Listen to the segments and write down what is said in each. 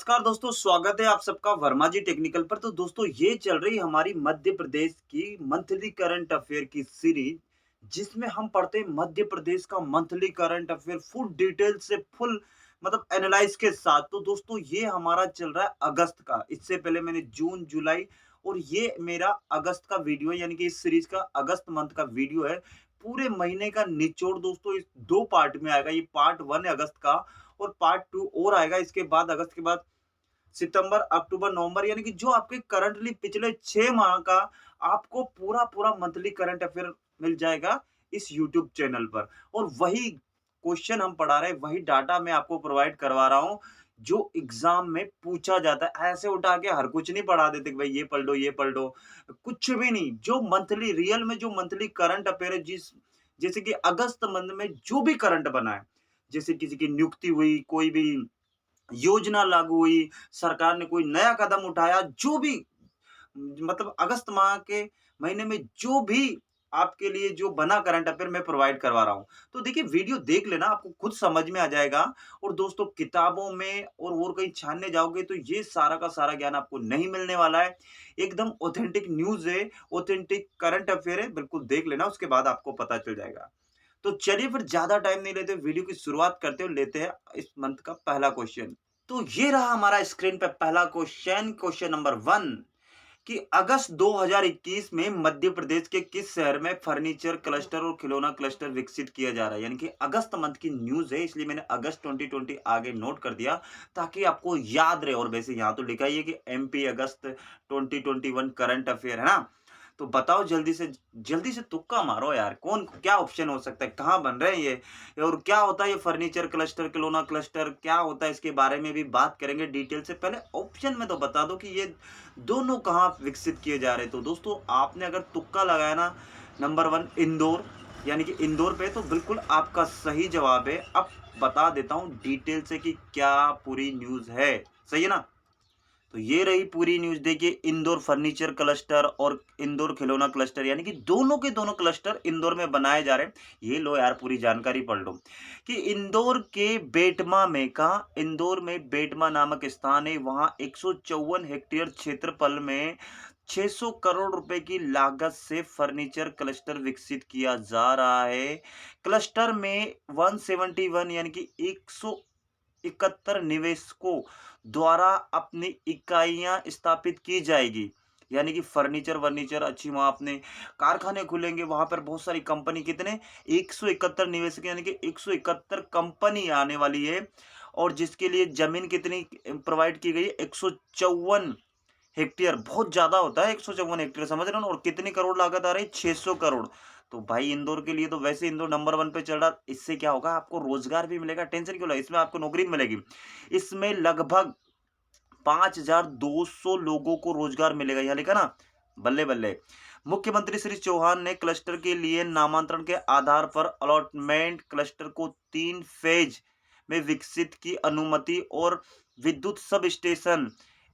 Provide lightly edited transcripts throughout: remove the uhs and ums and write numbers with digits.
नमस्कार दोस्तों, स्वागत है आप सबका वर्मा जी टेक्निकल पर। तो दोस्तों ये चल रही हमारी मध्य प्रदेश की मंथली करंट अफेयर की सीरीज, जिसमें हम पढ़ते हैं मध्य प्रदेश का monthly current affair full detail से, फुल मतलब एनालाइज के साथ। तो दोस्तों ये हमारा चल रहा है अगस्त का। इससे पहले मैंने जून, जुलाई और ये मेरा अगस्त का वीडियो है, यानी कि इस सीरीज का अगस्त मंथ का वीडियो है। पूरे महीने का निचोड़ दोस्तों इस दो पार्ट में आएगा। ये पार्ट वन है अगस्त का, और पार्ट टू और आएगा इसके बाद, अगस्त के बाद सितंबर, अक्टूबर, नवंबर, यानी कि जो आपके करंटली पिछले 6 माह का आपको पूरा मंथली करंट अफेयर मिल जाएगा इस यूट्यूब चैनल पर। और वही क्वेश्चन हम पढ़ा रहे हैं, वही डाटा मैं आपको प्रोवाइड करवा रहा हूँ जो एग्जाम में पूछा जाता है। ऐसे उठा के हर कुछ नहीं पढ़ा देते कि भाई ये पढ़ लो ये पढ़ लो, कुछ भी नहीं। जो मंथली रियल में जो मंथली करंट अफेयर है, जिस जैसे कि अगस्त मंथ में जो भी करंट बना है, जैसे किसी की नियुक्ति हुई, कोई भी योजना लागू हुई, सरकार ने कोई नया कदम उठाया, जो भी मतलब अगस्त माह के महीने में जो भी आपके लिए जो बना करंट अफेयर मैं प्रोवाइड करवा रहा हूँ। तो देखिए वीडियो देख लेना, आपको खुद समझ में आ जाएगा। और दोस्तों किताबों में और कहीं छानने जाओगे तो ये सारा का सारा ज्ञान आपको नहीं मिलने वाला है। एकदम ऑथेंटिक न्यूज़ है, ऑथेंटिक करंट अफेयर है, बिल्कुल देख लेना, उसके बाद आपको पता चल जाएगा। तो चलिए फिर ज़्यादा टाइम नहीं लेते, वीडियो की शुरुआत करते हुए लेते हैं इस मंथ का पहला क्वेश्चन। तो ये रहा हमारा स्क्रीन पे पहला क्वेश्चन, क्वेश्चन नंबर 1, कि अगस्त 2021 में मध्य प्रदेश के किस शहर में फर्नीचर क्लस्टर और खिलौना क्लस्टर विकसित किया जा रहा है। यानी कि अगस्त मंथ की न्यूज़ है, इसलिए मैंने अगस्त 2020 आगे नोट कर दिया ताकि आपको याद रहे। और वैसे यहाँ तो लिखा ही है कि एमपी अगस्त 2021 करंट अफेयर, है ना। तो बताओ जल्दी से तुक्का मारो यार, कौन क्या ऑप्शन हो सकता है, कहाँ बन रहे हैं ये, और क्या होता है ये फर्नीचर क्लस्टर, खिलौना क्लस्टर क्या होता है, इसके बारे में भी बात करेंगे डिटेल से। पहले ऑप्शन में तो बता दो कि ये दोनों कहाँ विकसित किए जा रहे हैं। तो दोस्तों आपने अगर तुक्का लगाया ना, नंबर 1 इंदौर, यानी कि इंदौर पे, तो बिल्कुल आपका सही जवाब है। अब बता देता हूँ डिटेल से कि क्या पूरी न्यूज़ है, सही है ना। तो ये रही पूरी न्यूज़। देखिए इंदौर फर्नीचर क्लस्टर और इंदौर खिलौना क्लस्टर, यानी कि दोनों के दोनों क्लस्टर इंदौर में बनाए जा रहे हैं। ये लो यार पूरी जानकारी पढ़ लो कि इंदौर के बेटमा में, कहा इंदौर में बेटमा नामक स्थान है, वहां 154 हेक्टेयर क्षेत्रफल में 600 करोड़ रुपए की लागत से फर्नीचर क्लस्टर विकसित किया जा रहा है। क्लस्टर में 171 यानी कि 171 निवेशकों द्वारा अपनी इकाइयां स्थापित की जाएगी। यानी कि फर्नीचर वर्नीचर अच्छी, वहां अपने कारखाने खुलेंगे, वहां पर बहुत सारी कंपनी, कितने 171 निवेशक, यानी कि 171 कंपनी आने वाली है। और जिसके लिए जमीन कितनी प्रोवाइड की गई है, 154 हेक्टेयर। बहुत ज्यादा होता है 154 हेक्टेयर, समझ रहे हो ना। और कितनी करोड़ लागत आ रही है, 600 करोड़। तो भाई इंदौर के लिए तो वैसे इंदौर नंबर 1 पे चल रहा, इससे क्या होगा, आपको रोजगार भी मिलेगा, टेंशन क्यों, इसमें आपको नौकरी भी मिलेगी। इसमें लगभग 5200 लोगों को रोजगार मिलेगा, यहाँ लिखा ना, बल्ले बल्ले। मुख्यमंत्री श्री चौहान ने क्लस्टर के लिए नामांतरण के आधार पर अलॉटमेंट क्लस्टर को 3 फेज में विकसित की अनुमति और विद्युत सब स्टेशन,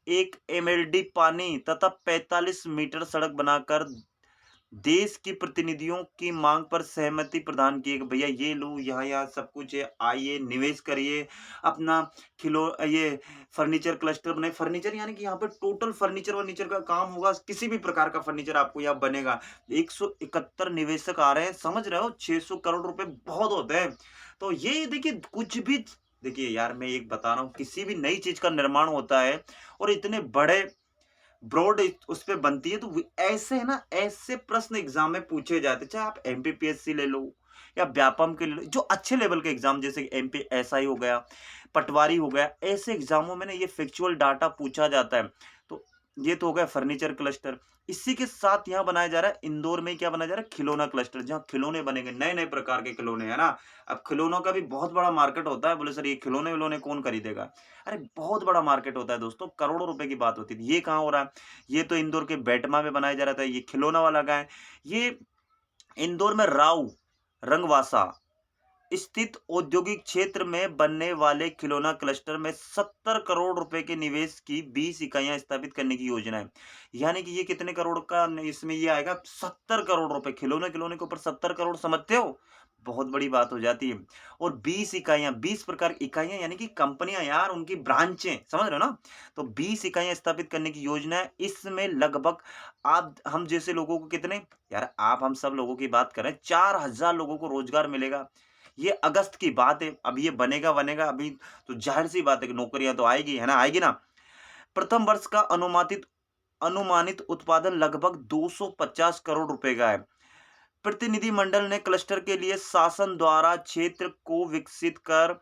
एक एमएलडी पानी तथा 45 मीटर सड़क बनाकर देश की प्रतिनिधियों की मांग पर सहमति प्रदान की। भैया ये लो, यहाँ यहाँ सब कुछ है, आइए निवेश करिए अपना। खिलो ये फर्नीचर क्लस्टर बने, फर्नीचर यानी कि यहाँ पे टोटल फर्नीचर वर्नीचर का काम होगा, किसी भी प्रकार का फर्नीचर आपको यहाँ बनेगा। 171 निवेशक आ रहे हैं, समझ रहे हो, 600 करोड़ रुपए बहुत होते हैं। तो ये देखिए कुछ भी, देखिए यार मैं एक बता रहा हूँ, किसी भी नई चीज का निर्माण होता है और इतने बड़े ब्रॉड उस पे बनती है, तो ऐसे है ना, ऐसे प्रश्न एग्जाम में पूछे जाते हैं। चाहे आप एमपीपीएससी ले लो या व्यापम के ले लो, जो अच्छे लेवल के एग्जाम, जैसे एमपी एसआई हो गया, पटवारी हो गया, ऐसे एग्जामों में ना ये फैक्चुअल डाटा पूछा जाता है। तो ये तो हो गया फर्नीचर क्लस्टर। इसी के साथ यहाँ बनाया जा रहा है, इंदौर में क्या बनाया जा रहा है, खिलौना क्लस्टर, जहाँ खिलौने बनेंगे, नए नए प्रकार के खिलौने, है ना। अब खिलौनों का भी बहुत बड़ा मार्केट होता है। बोले सर ये खिलौने विलौने कौन खरीदेगा, अरे बहुत बड़ा मार्केट होता है दोस्तों, करोड़ों रुपए की बात होती है। ये कहाँ हो रहा है, ये तो इंदौर के बेटमा में बनाया जा रहा था, ये खिलौना वाला गाय। ये इंदौर में राव रंगवासा स्थित औद्योगिक क्षेत्र में बनने वाले खिलौना क्लस्टर में 70 करोड़ रुपए के निवेश की 20 इकाइयां स्थापित करने की योजना है। यानी कि ये कितने करोड़ का इसमें ये आएगा, 70 करोड़ रुपए, खिलौने खिलौने के ऊपर 70 करोड़, समझते हो। बहुत बड़ी बात हो जाती है। और 20 इकाइयाँ, 20 प्रकार की इकाइयाँ यानी कि कंपनियाँ यार, उनकी ब्रांचें, समझ रहे हो ना? तो 20 इकाइयाँ स्थापित करने की योजना है। इसमें लगभग आप हम जैसे लोगों को कितने, यार आप हम सब लोगों की बात कर रहे हैं, 4000 लोगों को रोज़गार मिलेगा। ये अगस्त की बात है। अब ये बनेगा, अभी तो ज़ाहिर-सी बात है कि नौकरियाँ तो आएगी, है ना? आएगी ना? प्रथम वर्ष का अनुमानित उत्पादन लगभग 250 करोड़ रुपए का है। प्रतिनिधिमंडल ने क्लस्टर के लिए शासन द्वारा क्षेत्र को विकसित कर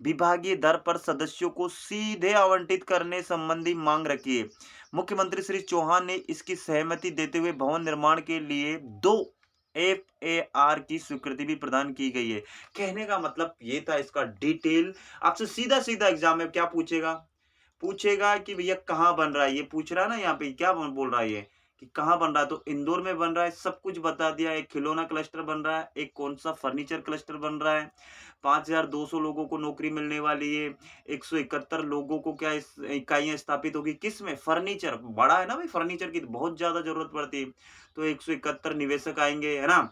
विभागीय दर पर सदस्यों को सीधे आवंटित करने संबंधी मांग रखी है। मुख्यमंत्री श्री चौहान ने इसकी सहमति देते हुए भवन निर्माण के लिए 2 एफएआर की स्वीकृति भी प्रदान की गई है। कहने का मतलब ये था इसका डिटेल। आपसे सीधा-सीधा एग्जाम में क्या पूछेगा? पूछेगा कि भैया कहाँ बन रहा है? ये पूछ रहा है ना, यहाँ पे क्या बोल रहा है ये कि कहाँ बन रहा है, तो इंदौर में बन रहा है, सब कुछ बता दिया। एक खिलौना क्लस्टर बन रहा है, एक कौन सा फर्नीचर क्लस्टर बन रहा है, 5200 लोगों को नौकरी मिलने वाली है, 171 लोगों को क्या इकाइयां स्थापित होगी, किस में, फर्नीचर बड़ा है ना भाई, फर्नीचर की तो बहुत ज्यादा जरूरत पड़ती है। तो 171 निवेशक आएंगे, है ना?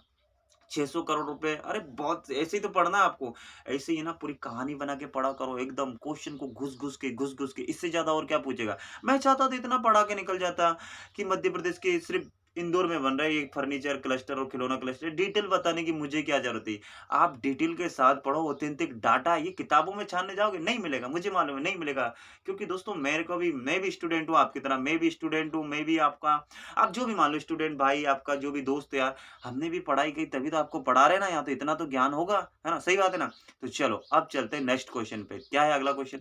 600 करोड़ रुपए, अरे बहुत ऐसे ही तो पढ़ना है आपको। ऐसे ही ना पूरी कहानी बना के पढ़ा करो, एकदम क्वेश्चन को घुस-घुस के, इससे ज़्यादा और क्या पूछेगा। मैं चाहता तो इतना पढ़ा के निकल जाता कि मध्य प्रदेश के सिर्फ़ इंदौर में बन रहा है ये फर्नीचर क्लस्टर और खिलौना क्लस्टर, डिटेल बताने की मुझे क्या ज़रूरत है। आप डिटेल के साथ पढ़ो, ऑथेंटिक डाटा ये किताबों में छानने जाओगे, नहीं मिलेगा, मुझे मालूम है नहीं मिलेगा। क्योंकि दोस्तों मेरे को भी, मैं भी स्टूडेंट हूँ आपकी तरह, मैं भी स्टूडेंट हूँ, मैं भी आपका, आप जो भी मान लो स्टूडेंट भाई, आपका जो भी दोस्त है यार, हमने भी पढ़ाई की तभी तो आपको पढ़ा रहे हैं ना, यहाँ तो इतना तो ज्ञान होगा, है ना? सही बात है ना? तो चलो अब चलते हैं नेक्स्ट क्वेश्चन पे। क्या है अगला क्वेश्चन?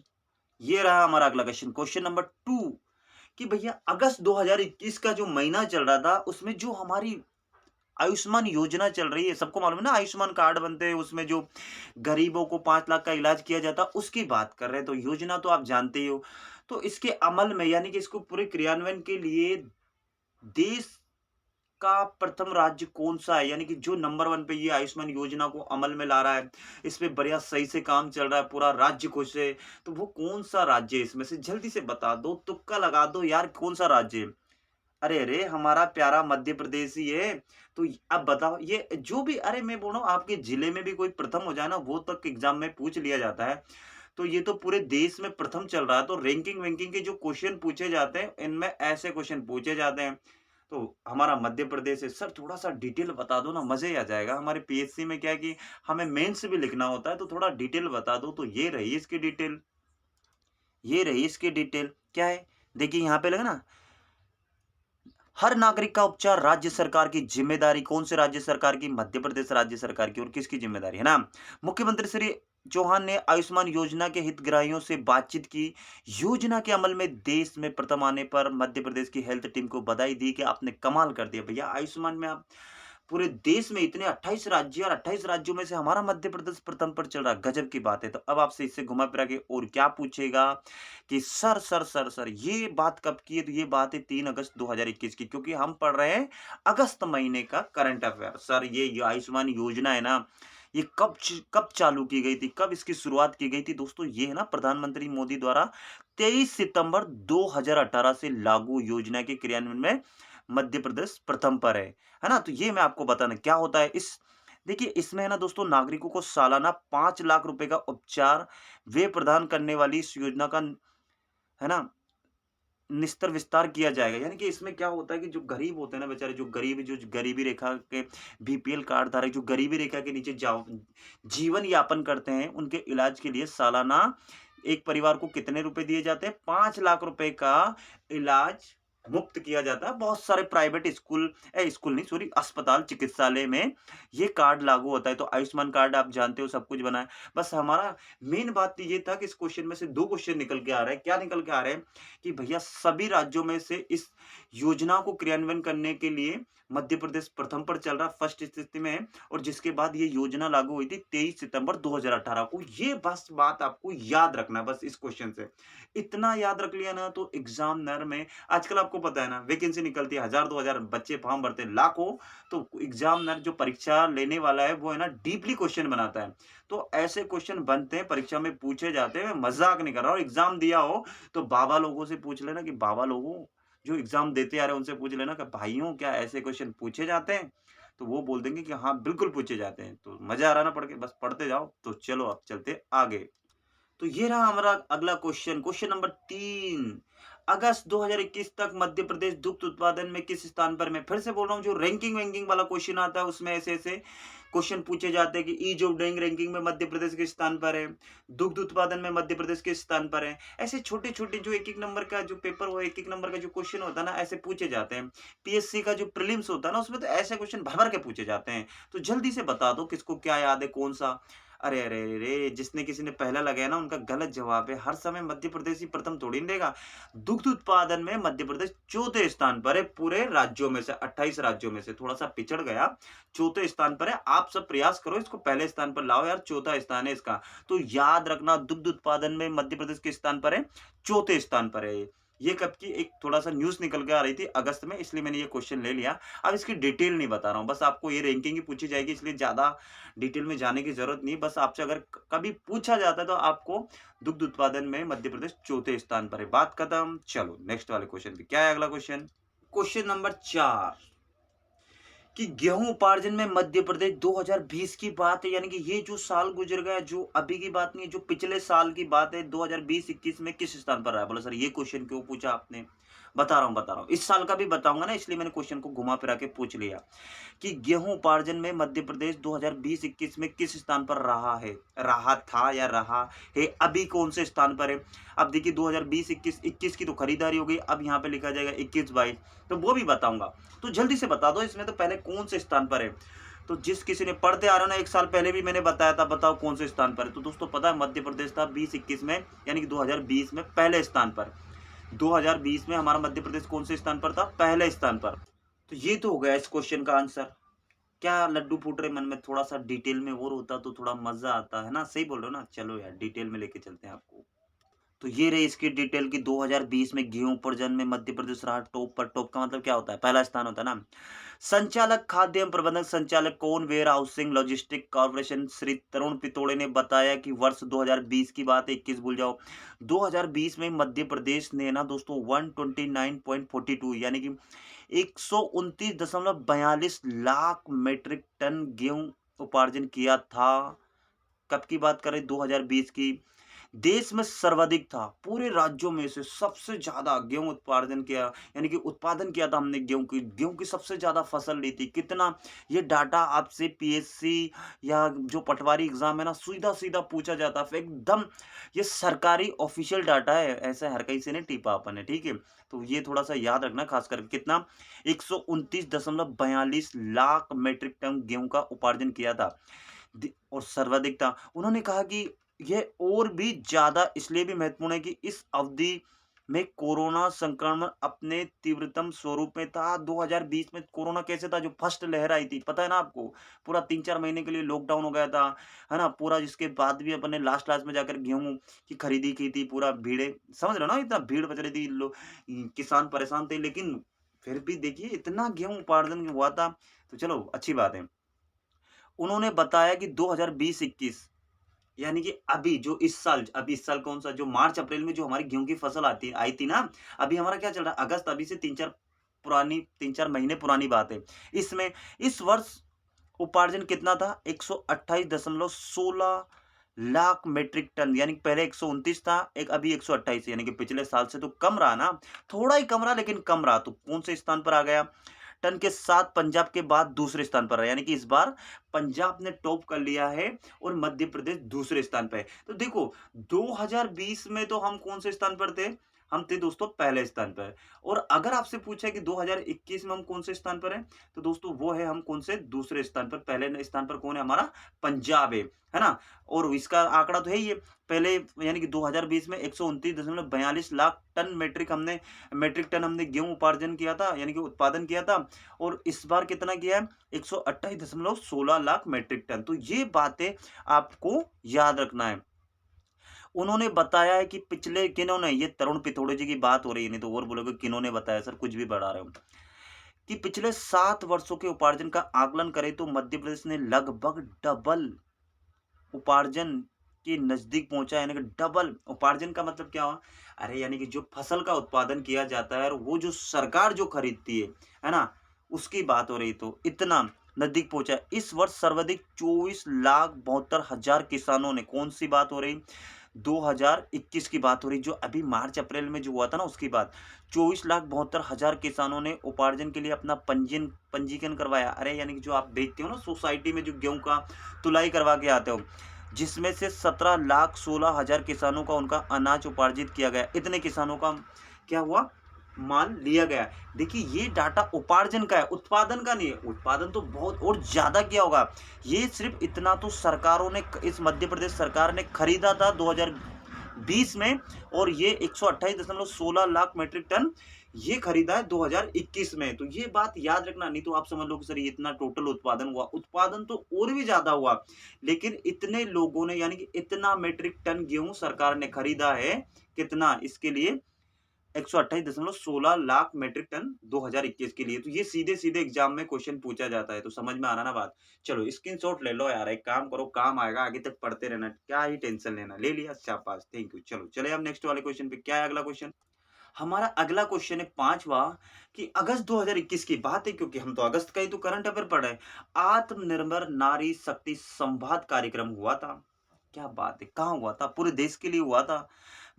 ये रहा हमारा अगला क्वेश्चन, क्वेश्चन नंबर 2 कि भैया अगस्त 2021 का जो महीना चल रहा था, उसमें जो हमारी आयुष्मान योजना चल रही है, सबको मालूम है ना आयुष्मान कार्ड बनते हैं, उसमें जो गरीबों को 5 लाख का इलाज किया जाता है, उसकी बात कर रहे हैं। तो योजना तो आप जानते ही हो। तो इसके अमल में यानी कि इसको पूरे क्रियान्वयन के लिए देश का प्रथम राज्य कौन-सा है? यानी कि जो नंबर 1 पे ये आयुष्मान योजना को अमल में ला रहा है, इस पे बढ़िया सही से काम चल रहा है, पूरा राज्य खुश है, तो वो कौन-सा राज्य है इसमें से? जल्दी से बता दो, तुक्का लगा दो यार, कौन-सा राज्य है? अरे, अरे! हमारा प्यारा मध्य प्रदेश ही है। तो अब बताओ ये जो भी, अरे मैं बोल रहा हूँ आपके जिले में भी कोई प्रथम हो जाए ना, वो तक एग्ज़ाम में पूछ लिया जाता है। तो ये तो पूरे देश में प्रथम चल रहा है, तो रैंकिंग-वैंकिंग के जो क्वेश्चन पूछे जाते हैं, इनमें ऐसे क्वेश्चन पूछे जाते हैं। तो हमारा मध्य प्रदेश है। सर थोड़ा-सा डिटेल बता दो ना, मज़े आ जाएगा। हमारे पीएससी में क्या है कि हमें मेंस भी लिखना होता है, तो थोड़ा डिटेल बता दो। तो ये रही इसकी डिटेल, ये रही इसकी डिटेल। क्या है? देखिए यहाँ पे लगा ना, हर नागरिक का उपचार राज्य सरकार की जिम्मेदारी, कौन से राज्य सरकार की? मध्य प्रदेश राज्य सरकार की। और किसकी जिम्मेदारी है ना? मुख्यमंत्री श्री चौहान ने आयुष्मान योजना के हितग्राहियों से बातचीत की। योजना के अमल में देश में प्रथम आने पर मध्य प्रदेश की हेल्थ टीम को बधाई दी कि आपने कमाल कर दिया भैया। आयुष्मान में आप पूरे देश में इतने 28 राज्य, और 28 राज्यों में से हमारा मध्य प्रदेश प्रथम पर चल रहा है, गजब की बात है। तो अब आपसे इससे घुमा फिरा के और क्या पूछेगा कि सर ये बात कब की है? तो ये बात है 3 अगस्त 2021 की, क्योंकि हम पढ़ रहे हैं अगस्त महीने का करंट अफेयर। सर ये आयुष्मान योजना है ना, ये कब चालू की गई थी, कब इसकी शुरुआत की गई थी? दोस्तों ये है ना प्रधानमंत्री मोदी द्वारा 23 सितंबर 2018 से लागू योजना के क्रियान्वयन में मध्य प्रदेश प्रथम पर है ना? तो ये मैं आपको बताना क्या होता है इस, देखिए इसमें है ना दोस्तों, नागरिकों को सालाना 5 लाख रुपए का उपचार व्यय प्रदान करने वाली इस योजना का, है ना, निस्तर विस्तार किया जाएगा। यानी कि इसमें क्या होता है कि जो गरीब होते हैं ना बेचारे, जो गरीबी रेखा के बीपीएल कार्ड धारक जो गरीबी रेखा के नीचे जीवन यापन करते हैं, उनके इलाज के लिए सालाना एक परिवार को कितने रुपए दिए जाते हैं? 5 लाख रुपए का इलाज मुफ्त किया जाता है। बहुत सारे प्राइवेट स्कूल नहीं सॉरी, अस्पताल, चिकित्सालय में ये कार्ड लागू होता है। तो आयुष्मान कार्ड आप जानते हो सब कुछ बना है। बस हमारा मेन बात तो ये था कि इस क्वेश्चन में से 2 क्वेश्चन निकल के आ रहे हैं। क्या निकल के आ रहे हैं? कि भैया सभी राज्यों में से इस योजना को क्रियान्वयन करने के लिए मध्य प्रदेश प्रथम पर चल रहा, फर्स्ट स्थिति में है। और जिसके बाद ये योजना लागू हुई थी 23 सितंबर 2018 को। ये बस बात आपको याद रखना है, बस इस क्वेश्चन से इतना याद रख लिया ना, तो एग्जामिनर में आजकल आपको पता है ना वैकेंसी निकलती है, 1000-2000 बच्चे फॉर्म भरते हैं, लाखों। तो एग्जामिनर जो परीक्षा लेने वाला है वो है ना डीपली क्वेश्चन बनाता है। तो ऐसे क्वेश्चन बनते हैं, परीक्षा में पूछे जाते हैं। मैं मजाक नहीं कर रहा। और एग्जाम दिया हो तो बाबा लोगों से पूछ लेना कि बाबा लोगों जो एग्जाम देते आ रहे हैं उनसे पूछ लेना कि भाइयों क्या ऐसे क्वेश्चन पूछे जाते हैं? तो वो बोल देंगे कि हाँ, बिल्कुल पूछे जाते हैं। तो मज़ा आ रहा है ना पढ़ के? बस पढ़ते जाओ। तो चलो अब चलते आगे। तो ये रहा हमारा अगला क्वेश्चन, क्वेश्चन नंबर 3। अगस्त 2021 तक मध्य प्रदेश दुग्ध उत्पादन में किस स्थान पर है? मैं फिर से बोल रहा हूँ, जो रैंकिंग वैंकिंग वाला क्वेश्चन आता है उसमें ऐसे-ऐसे क्वेश्चन पूछे जाते हैं कि ईज़ ऑफ डूइंग रैंकिंग में मध्य प्रदेश किस स्थान पर है? दुग्ध उत्पादन में मध्य प्रदेश किस स्थान पर है? ऐसे छोटे-छोटे जो 1-1 नंबर का जो पेपर हो, 1-1 नंबर का जो क्वेश्चन होता है ना, ऐसे पूछे जाते हैं। पीएससी का जो प्रीलिम्स होता है ना, उसमें तो ऐसे क्वेश्चन भर-भर के पूछे जाते हैं। तो जल्दी से बता दो किसको क्या याद है, कौन-सा? अरे, अरे, अरे! जिसने किसी ने पहला लगाया ना उनका गलत जवाब है। हर समय मध्य प्रदेश ही प्रथम थोड़ी ना रहेगा। दुग्ध उत्पादन में मध्य प्रदेश चौथे स्थान पर है पूरे राज्यों में से, 28 राज्यों में से। थोड़ा-सा पिछड़ गया, चौथे स्थान पर है। आप सब प्रयास करो इसको पहले स्थान पर लाओ यार, चौथा स्थान है इसका। तो याद रखना, दुग्ध उत्पादन में मध्य प्रदेश किस स्थान पर है? चौथे स्थान पर है। ये कब की एक थोड़ा-सा न्यूज़ निकल के आ रही थी अगस्त में, इसलिए मैंने ये क्वेश्चन ले लिया। अब इसकी डिटेल नहीं बता रहा हूँ, बस आपको ये रैंकिंग ही पूछी जाएगी, इसलिए ज़्यादा डिटेल में जाने की ज़रूरत नहीं है। बस आपसे अगर क कभी पूछा जाता है तो आपको दुग्ध उत्पादन में मध्य प्रदेश चौथे स्थान पर है। बात खत्म। चलो नेक्स्ट वाले क्वेश्चन पे, क्या है अगला क्वेश्चन? क्वेश्चन नंबर 4 कि गेहूं उपार्जन में मध्य प्रदेश 2020 की बात है, यानी कि ये जो साल गुजर गया, जो अभी की बात नहीं है, जो पिछले साल की बात है, 2020-21 में किस स्थान पर रहा है? बोला सर ये क्वेश्चन क्यों पूछा आपने? बता रहा हूँ, इस साल का भी बताऊंगा ना, इसलिए मैंने क्वेश्चन को घुमा फिरा के पूछ लिया कि गेहूं उपार्जन में मध्य प्रदेश 2020-21 में किस स्थान पर रहा है? रहा था या रहा है? अभी कौन से स्थान पर है? अब देखिए 2020-21 की तो खरीदारी हो गई, अब यहाँ पे लिखा जाएगा 21-22, तो वो भी बताऊंगा। तो जल्दी से बता दो इसमें तो पहले कौन से स्थान पर है? तो जिस किसी ने पढ़ते आ रहा ना, 1 साल पहले भी मैंने बताया था, बताओ कौन से स्थान पर है? तो दोस्तों पता है मध्य प्रदेश था 20-21 में, यानी कि 2020 में पहले स्थान पर। 2020 में हमारा मध्य प्रदेश कौन से स्थान पर था? पहले स्थान पर। तो ये तो हो गया इस क्वेश्चन का आंसर। क्या लड्डू फूट रहे मन में? थोड़ा-सा डिटेल में और होता तो थोड़ा मज़ा आता, है ना? सही बोल रहे हो ना? चलो यार डिटेल में लेके चलते हैं आपको। तो ये रही इसकी डिटेल कि 2020 में गेहूं उपार्जन में मध्य प्रदेश रहा टॉप पर। टॉप का मतलब क्या होता है? पहला स्थान होता है ना। संचालक खाद्य एवं प्रबंधक संचालक कौन warehousing logistic corporation Shri Tarun Pitode ने बताया कि वर्ष 2020 की बात है, 21 भूल जाओ। 2020 में मध्य प्रदेश ने ना दोस्तों 129.42 यानी कि 129.42 लाख मीट्रिक टन गेहूं उपार्जन किया था। कब की बात करें? 2020 की। देश में सर्वाधिक था, पूरे राज्यों में से सबसे ज़्यादा गेहूँ उत्पादन किया, यानी कि उत्पादन किया था हमने गेहूँ की सबसे ज़्यादा फसल ली थी। कितना? ये डाटा आपसे पीएससी या जो पटवारी एग्ज़ाम है ना, सीधा-सीधा पूछा जाता है। एकदम ये सरकारी ऑफ़िशियल डाटा है, ऐसा हर कहीं से नहीं टीपा अपन ने, ठीक है? तो ये थोड़ा-सा याद रखना ख़ास करके कितना? 129.42 लाख मीट्रिक टन गेहूँ का उपार्जन किया था। और सर्वाधिक था। उन्होंने कहा कि ये और भी ज़्यादा इसलिए भी महत्वपूर्ण है कि इस अवधि में कोरोना संक्रमण अपने तीव्रतम स्वरूप में था। 2020 में कोरोना कैसे था? जो फर्स्ट लहर आई थी, पता है ना आपको? पूरा 3-4 महीने के लिए लॉकडाउन हो गया था, है ना? पूरा जिसके बाद भी अपन ने लास्ट-लास्ट में जाकर गेहूँ की खरीदी की थी, पूरा भीड़ें समझ रहे हो ना? इतना भीड़ मच रही थी, किसान परेशान थे, लेकिन फिर भी देखिए इतना गेहूँ उपार्जन हुआ था, तो चलो अच्छी बात है। उन्होंने बताया कि 2020-21 यानी कि अभी इस साल कौन-सा जो मार्च-अप्रैल में जो हमारी गेहूँ की फसल आई थी ना, अभी हमारा क्या चल रहा है? अगस्त, अभी से 3-4 महीने पुरानी बात है। इसमें इस वर्ष उपार्जन कितना था? 128.16 लाख मीट्रिक टन, यानी कि पहले 129 था, एक अभी 128, यानी कि पिछले साल से तो कम रहा ना, थोड़ा ही कम रहा लेकिन कम रहा। तो कौन से स्थान पर आ गया? टन के साथ पंजाब के बाद दूसरे स्थान पर है, यानी कि इस बार पंजाब ने टॉप कर लिया है और मध्य प्रदेश दूसरे स्थान पे है। तो देखो 2020 में तो हम कौन से स्थान पर थे? हम थे दोस्तों पहले स्थान पर। और अगर आपसे पूछा है कि 2021 में हम कौन से स्थान पर हैं, तो दोस्तों वो है हम कौन से? दूसरे स्थान पर। पहले स्थान पर कौन है? हमारा पंजाब है ना? और इसका आंकड़ा तो है ही है। पहले यानी कि 2020 में 129.42 लाख टन मीट्रिक टन हमने गेहूँ उपार्जन किया था, यानी कि उत्पादन किया था। और इस बार कितना किया है? 128.16 लाख मीट्रिक टन। तो ये बातें आपको याद रखना है। उन्होंने बताया है कि पिछले किन्होंने, ये तरुण पिथोड़े जी की बात हो रही है, नहीं तो और बोलोगे किन्होंने बताया सर, कुछ भी बढ़ा रहे हो। कि पिछले 7 वर्षों के उपार्जन का आकलन करें तो मध्य प्रदेश ने लगभग डबल उपार्जन के नजदीक पहुंचा, यानी कि डबल उपार्जन का मतलब क्या हुआ? अरे यानी कि जो फसल का उत्पादन किया जाता है और वो जो सरकार जो खरीदती है ना, उसकी बात हो रही। तो इतना नजदीक पहुंचा है। इस वर्ष सर्वाधिक 24,72,000 किसानों ने, कौन सी बात हो रही, 2021 की बात हो रही, जो अभी मार्च अप्रैल में जो हुआ था ना उसकी बात। 24,72,000 किसानों ने उपार्जन के लिए अपना पंजीकरण करवाया। अरे यानी कि जो आप देखते हो ना सोसाइटी में जो गेहूं का तुलाई करवा के आते हो, जिसमें से 17,16,000 किसानों का उनका अनाज उपार्जित किया गया। इतने किसानों का क्या हुआ, माल लिया गया। देखिए ये डाटा उपार्जन का है, उत्पादन का नहीं है। उत्पादन तो बहुत और ज्यादा किया होगा। ये सिर्फ इतना तो सरकारों ने, इस मध्य प्रदेश सरकार ने खरीदा था 2020 में, और ये 128.16 लाख मीट्रिक टन ये खरीदा है 2021 में। तो ये बात याद रखना, नहीं तो आप समझ लो कि सर इतना टोटल उत्पादन हुआ। उत्पादन तो और भी ज्यादा हुआ, लेकिन इतने लोगों ने, यानी कि इतना मीट्रिक टन गेहूं सरकार ने खरीदा है। कितना, इसके लिए 128.16 लाख मीट्रिक टन 2021 के लिए। तो ये सीधे सीधे एग्जाम में क्वेश्चन पूछा जाता है, तो समझ में आ रहा ना बात। चलो स्क्रीनशॉट ले लो यार, एक काम करो, काम आएगा, आगे तक पढ़ते रहना, क्या ही टेंशन लेना। ले लिया, शाबाश, थैंक यू। चलो चले अब नेक्स्ट वाले क्वेश्चन पे। क्या है अगला क्वेश्चन? हमारा अगला क्वेश्चन है पांचवा, कि अगस्त 2021 की बात है, क्योंकि हम तो अगस्त का ही तो करंट अफेयर पढ़ रहे हैं। आत्मनिर्भर नारी शक्ति संवाद कार्यक्रम हुआ था। क्या बात है, कहाँ हुआ था? पूरे देश के लिए हुआ था।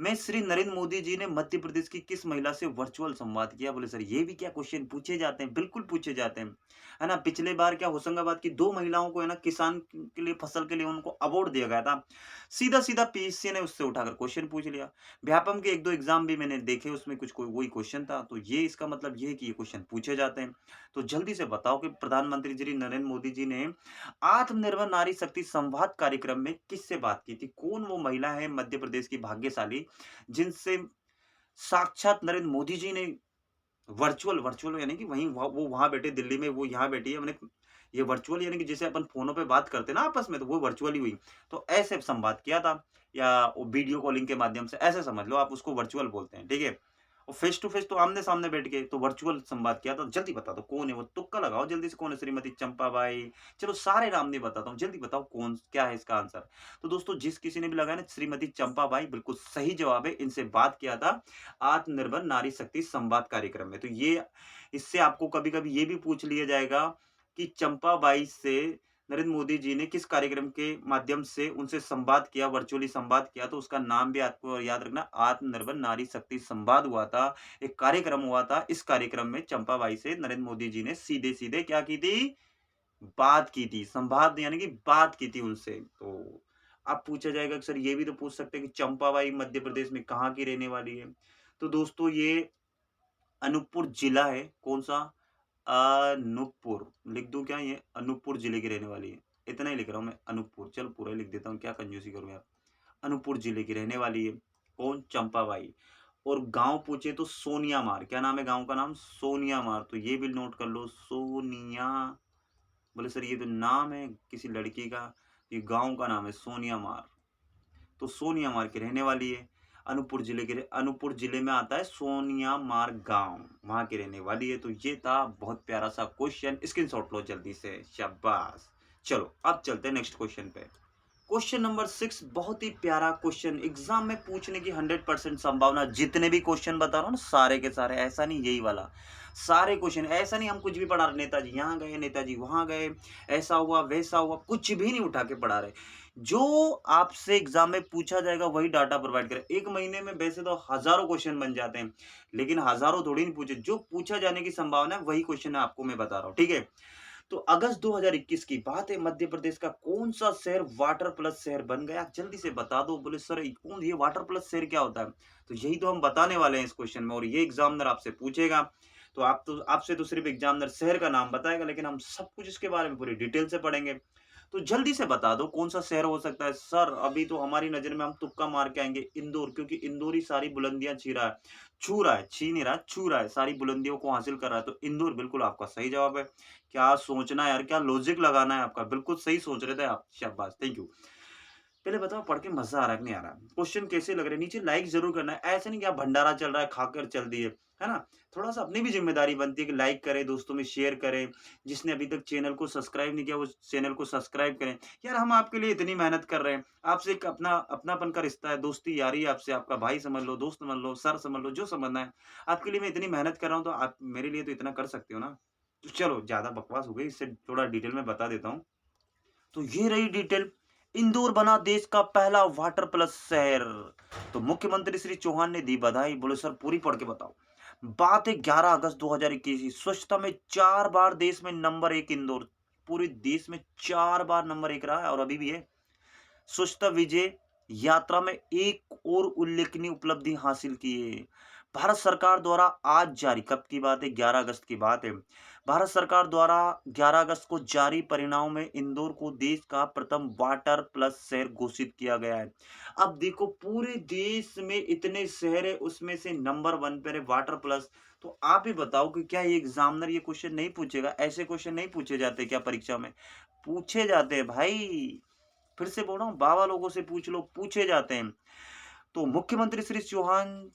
मैं श्री नरेंद्र मोदी जी ने मध्य प्रदेश की किस महिला से वर्चुअल संवाद किया? बोले सर ये भी क्या क्वेश्चन पूछे जाते हैं? बिल्कुल पूछे जाते हैं, है ना। पिछले बार क्या होशंगाबाद की दो महिलाओं को, है ना, किसान के लिए, फसल के लिए उनको अवार्ड दिया गया था। सीधा सीधा पीएससी ने उससे उठाकर क्वेश्चन पूछ लिया। व्यापम के एक दो एग्जाम भी मैंने देखे, उसमें कुछ कोई वही क्वेश्चन था। तो ये इसका मतलब ये है कि ये क्वेश्चन पूछे जाते हैं। तो जल्दी से बताओ कि प्रधानमंत्री श्री नरेंद्र मोदी जी ने आत्मनिर्भर नारी शक्ति संवाद कार्यक्रम में किससे बात की थी? कौन वो महिला है मध्य प्रदेश की भाग्यशाली, जिनसे साक्षात नरेंद्र मोदी जी ने वर्चुअल वर्चुअल यानी कि वहीं वो वहां बैठे दिल्ली में, वो यहाँ बैठी है, मैंने ये वर्चुअल यानी कि जैसे अपन फोनों पे बात करते हैं ना आपस में, तो वो वर्चुअली हुई। तो ऐसे संवाद किया था, या वो वीडियो कॉलिंग के माध्यम से, ऐसे समझ लो आप, उसको वर्चुअल बोलते हैं, ठीक है। और फेस टू फेस तो आमने सामने बैठ के, तो वर्चुअल संवाद किया था। जल्दी बता दो कौन है वो, तुक्का लगाओ जल्दी से, कौन है? श्रीमती चंपाबाई। चलो सारे नाम नहीं बताता हूँ, जल्दी बताओ कौन, क्या है इसका आंसर। तो दोस्तों जिस किसी ने भी लगाया ना, श्रीमती चंपाबाई बिल्कुल सही जवाब है। इनसे बात किया था आत्मनिर्भर नारी शक्ति संवाद कार्यक्रम में। तो ये, इससे आपको कभी कभी ये भी पूछ लिया जाएगा कि चंपाबाई से नरेंद्र मोदी जी ने किस कार्यक्रम के माध्यम से उनसे संवाद किया, वर्चुअली संवाद किया। तो उसका नाम भी आपको याद रखना, आत्मनिर्भर नारी शक्ति संवाद हुआ था, एक कार्यक्रम हुआ था। इस कार्यक्रम में चंपाबाई से नरेंद्र मोदी जी ने सीधे सीधे क्या की थी, बात की थी। संवाद यानी कि बात की थी उनसे। तो अब पूछा जाएगा कि सर ये भी तो पूछ सकते हैं कि चंपाबाई मध्य प्रदेश में कहाँ की रहने वाली है? तो दोस्तों ये अनूपपुर जिला है। कौन सा? अनूपपुर। लिख दूं क्या? ये अनूपपुर जिले की रहने वाली है। इतना ही लिख रहा हूँ मैं, अनूपपुर। चल पूरा ही लिख देता हूँ, क्या कंजूसी करूँ यार। अनूपपुर जिले की रहने वाली है। कौन? चंपाबाई। और गांव पूछे तो सोनिया मार। क्या नाम है गांव का? नाम सोनिया मार। तो ये भी नोट कर लो, सोनिया। बोले सर ये तो नाम है किसी लड़की का, ये गांव का नाम है सोनिया मार। तो सोनिया मार की रहने वाली है। अनूपपुर जिले में आता है सोनिया मार गांव, वहां की रहने वाली है। तो ये था बहुत प्यारा सा क्वेश्चन, स्क्रीनशॉट लो जल्दी से, शाबाश। चलो अब चलते हैं नेक्स्ट क्वेश्चन पे। क्वेश्चन नंबर 6 बहुत ही प्यारा क्वेश्चन, एग्जाम में पूछने की 100% संभावना। जितने भी क्वेश्चन बता रहा हूँ ना, सारे के सारे, ऐसा नहीं यही वाला, सारे क्वेश्चन। ऐसा नहीं हम कुछ भी पढ़ा रहे, नेताजी यहाँ गए, नेताजी वहां गए, ऐसा हुआ वैसा हुआ, कुछ भी नहीं उठा के पढ़ा रहे। जो आपसे एग्जाम में पूछा जाएगा वही डाटा प्रोवाइड करें। एक महीने में वैसे तो हजारों क्वेश्चन बन जाते हैं, लेकिन हजारों थोड़ी नहीं पूछे। जो पूछा जाने की संभावना है वही क्वेश्चन आपको मैं बता रहा हूँ, ठीक है। तो अगस्त 2021 की बात है, मध्य प्रदेश का कौन सा शहर वाटर प्लस शहर बन गया? जल्दी से बता दो। बोले सर कौन, ये वाटर प्लस शहर क्या होता है? तो यही तो हम बताने वाले हैं इस क्वेश्चन में, और ये एग्जामिनर आपसे पूछेगा। तो आपसे तो सिर्फ एग्जामिनर शहर का नाम बताएगा, लेकिन हम सब कुछ इसके बारे में पूरी डिटेल से पढ़ेंगे। तो जल्दी से बता दो कौन सा शहर हो सकता है? सर अभी तो हमारी नजर में हम तुक्का मार के आएंगे, इंदौर, क्योंकि इंदौर ही सारी बुलंदियां छू रहा है, छीन नहीं रहा, छू रहा है, सारी बुलंदियों को हासिल कर रहा है। तो इंदौर बिल्कुल आपका सही जवाब है। क्या सोचना है यार, क्या लॉजिक लगाना है आपका, बिल्कुल सही सोच रहे थे आप, शाबाश, थैंक यू। पहले बताओ पढ़ के मजा आ रहा है कि नहीं आ रहा? क्वेश्चन कैसे लग रहे हैं नीचे लाइक जरूर करना है। ऐसे नहीं कि आप भंडारा चल रहा है खाकर चल दिए, है ना। थोड़ा सा अपनी भी जिम्मेदारी बनती है कि लाइक करें, दोस्तों में शेयर करें। जिसने अभी तक चैनल को सब्सक्राइब नहीं किया वो चैनल को सब्सक्राइब करें। यार हम आपके लिए इतनी मेहनत कर रहे हैं, आपसे एक अपनापन का रिश्ता है, दोस्ती यारी है आपसे, आपका भाई समझ लो, दोस्त समझ लो, सर समझ लो, जो समझना है। आपके लिए मैं इतनी मेहनत कर रहा हूँ, तो आप मेरे लिए तो इतना कर सकते हो ना। तो चलो ज़्यादा बकवास हो गई, इससे थोड़ा डिटेल में बता देता हूँ। तो ये रही डिटेल। इंदौर बना देश का पहला वाटर प्लस शहर। तो मुख्यमंत्री श्री चौहान ने दी बधाई, बोले सर पूरी पढ़ के बताओ। बात है 11 अगस्त 2021 की। स्वच्छता में 4 बार देश में नंबर 1 इंदौर। पूरे देश में 4 बार नंबर 1 रहा है और अभी भी है। स्वच्छता विजय यात्रा में एक और उल्लेखनीय उपलब्धि हासिल की है। भारत सरकार द्वारा आज जारी, कब की बात है, 11 अगस्त की बात है। भारत सरकार द्वारा 11 अगस्त को जारी परिणामों में इंदौर को देश का प्रथम वाटर प्लस शहर घोषित किया गया है। अब देखो पूरे देश में इतने शहर है, उसमें से नंबर 1 पर है वाटर प्लस। तो आप ही बताओ कि क्या ये एग्जामिनर ये क्वेश्चन नहीं पूछेगा? ऐसे क्वेश्चन नहीं पूछे जाते क्या परीक्षा में? पूछे जाते हैं भाई। फिर से बोल रहा हूँ, बाबा लोगों से पूछ लो, पूछे जाते हैं। तो मुख्यमंत्री श्री चौहान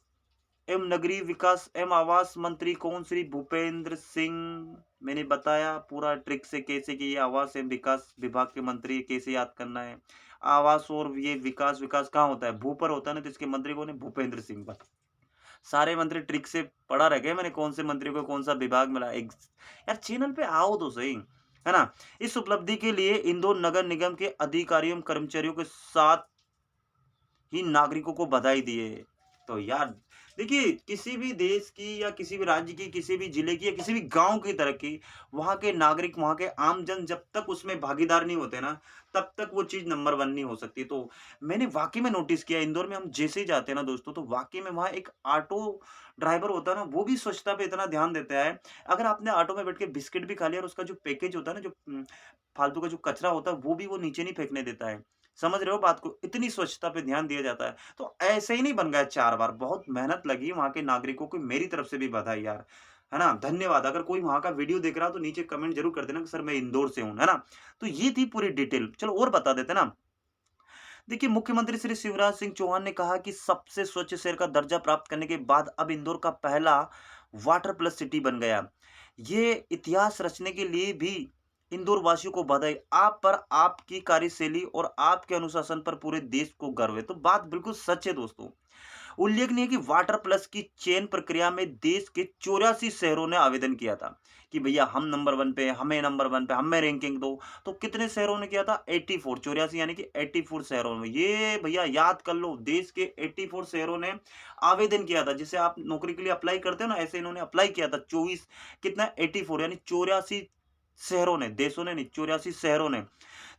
एवं नगरीय विकास एवं आवास मंत्री कौन? श्री भूपेंद्र सिंह। मैंने बताया पूरा ट्रिक से कैसे कि ये आवास एवं विकास विभाग के मंत्री कैसे याद करना है। आवास और ये विकास, विकास कहाँ होता है? भू पर होता है ना, तो इसके मंत्री कौन है? भूपेंद्र सिंह। बस सारे मंत्री ट्रिक से पढ़ा रखे मैंने, कौन से मंत्री को कौन सा विभाग मिला। यार चैनल पे आओ तो सही, है ना। इस उपलब्धि के लिए इंदौर नगर निगम के अधिकारियों एवं कर्मचारियों के साथ ही नागरिकों को बधाई दिए। तो यार देखिए, किसी भी देश की या किसी भी राज्य की, किसी भी जिले की या किसी भी गांव की तरक्की, वहां के नागरिक, वहां के आमजन जब तक उसमें भागीदार नहीं होते ना, तब तक वो चीज नंबर 1 नहीं हो सकती। तो मैंने वाकई में नोटिस किया, इंदौर में हम जैसे ही जाते हैं ना दोस्तों, तो वाकई में वहां एक ऑटो ड्राइवर होता है ना, वो भी स्वच्छता पे इतना ध्यान देता है। अगर आपने ऑटो में बैठ के बिस्किट भी खा लिया और उसका जो पैकेज होता है ना, जो फालतू का जो कचरा होता है, वो भी वो नीचे नहीं फेंकने देता है। समझ रहे हो बात को? इतनी स्वच्छता पे ध्यान दिया जाता है। तो ऐसे ही नहीं बन गया 4 बार, बहुत मेहनत लगी वहाँ के नागरिकों को, मेरी तरफ से भी बधाई यार, है ना? धन्यवाद। अगर कोई वहाँ का वीडियो देख रहा हो तो नीचे कमेंट ज़रूर कर देना कि सर मैं इंदौर से हूँ, है ना? तो ये थी पूरी डिटेल। चलो और बता देते हैं ना। देखिए, मुख्यमंत्री श्री शिवराज सिंह चौहान ने कहा कि सबसे स्वच्छ शहर का दर्जा प्राप्त करने के बाद अब इंदौर का पहला वाटर प्लस सिटी बन गया। ये इतिहास रचने के लिए भी इंदौर वासियों को बधाई। आप पर, आपकी कार्यशैली और आपके अनुशासन पर पूरे देश को गर्व है। तो बात बिल्कुल सच है दोस्तों। उल्लेखनीय है कि वाटर प्लस की चयन प्रक्रिया में देश के 84 शहरों ने आवेदन किया था कि भैया हम नंबर 1 पे, हमें नंबर 1 पे, हमें रैंकिंग दो। तो कितने शहरों ने किया था? 84, 84 यानी कि 84 शहरों में। ये भैया याद कर लो, देश के 84 शहरों ने आवेदन किया था। जैसे आप नौकरी के लिए अप्लाई करते हो ना, ऐसे इन्होंने अप्लाई किया था। 24 कितना, 84 यानी 84 शहरों ने, देशों ने नहीं, 84 शहरों ने,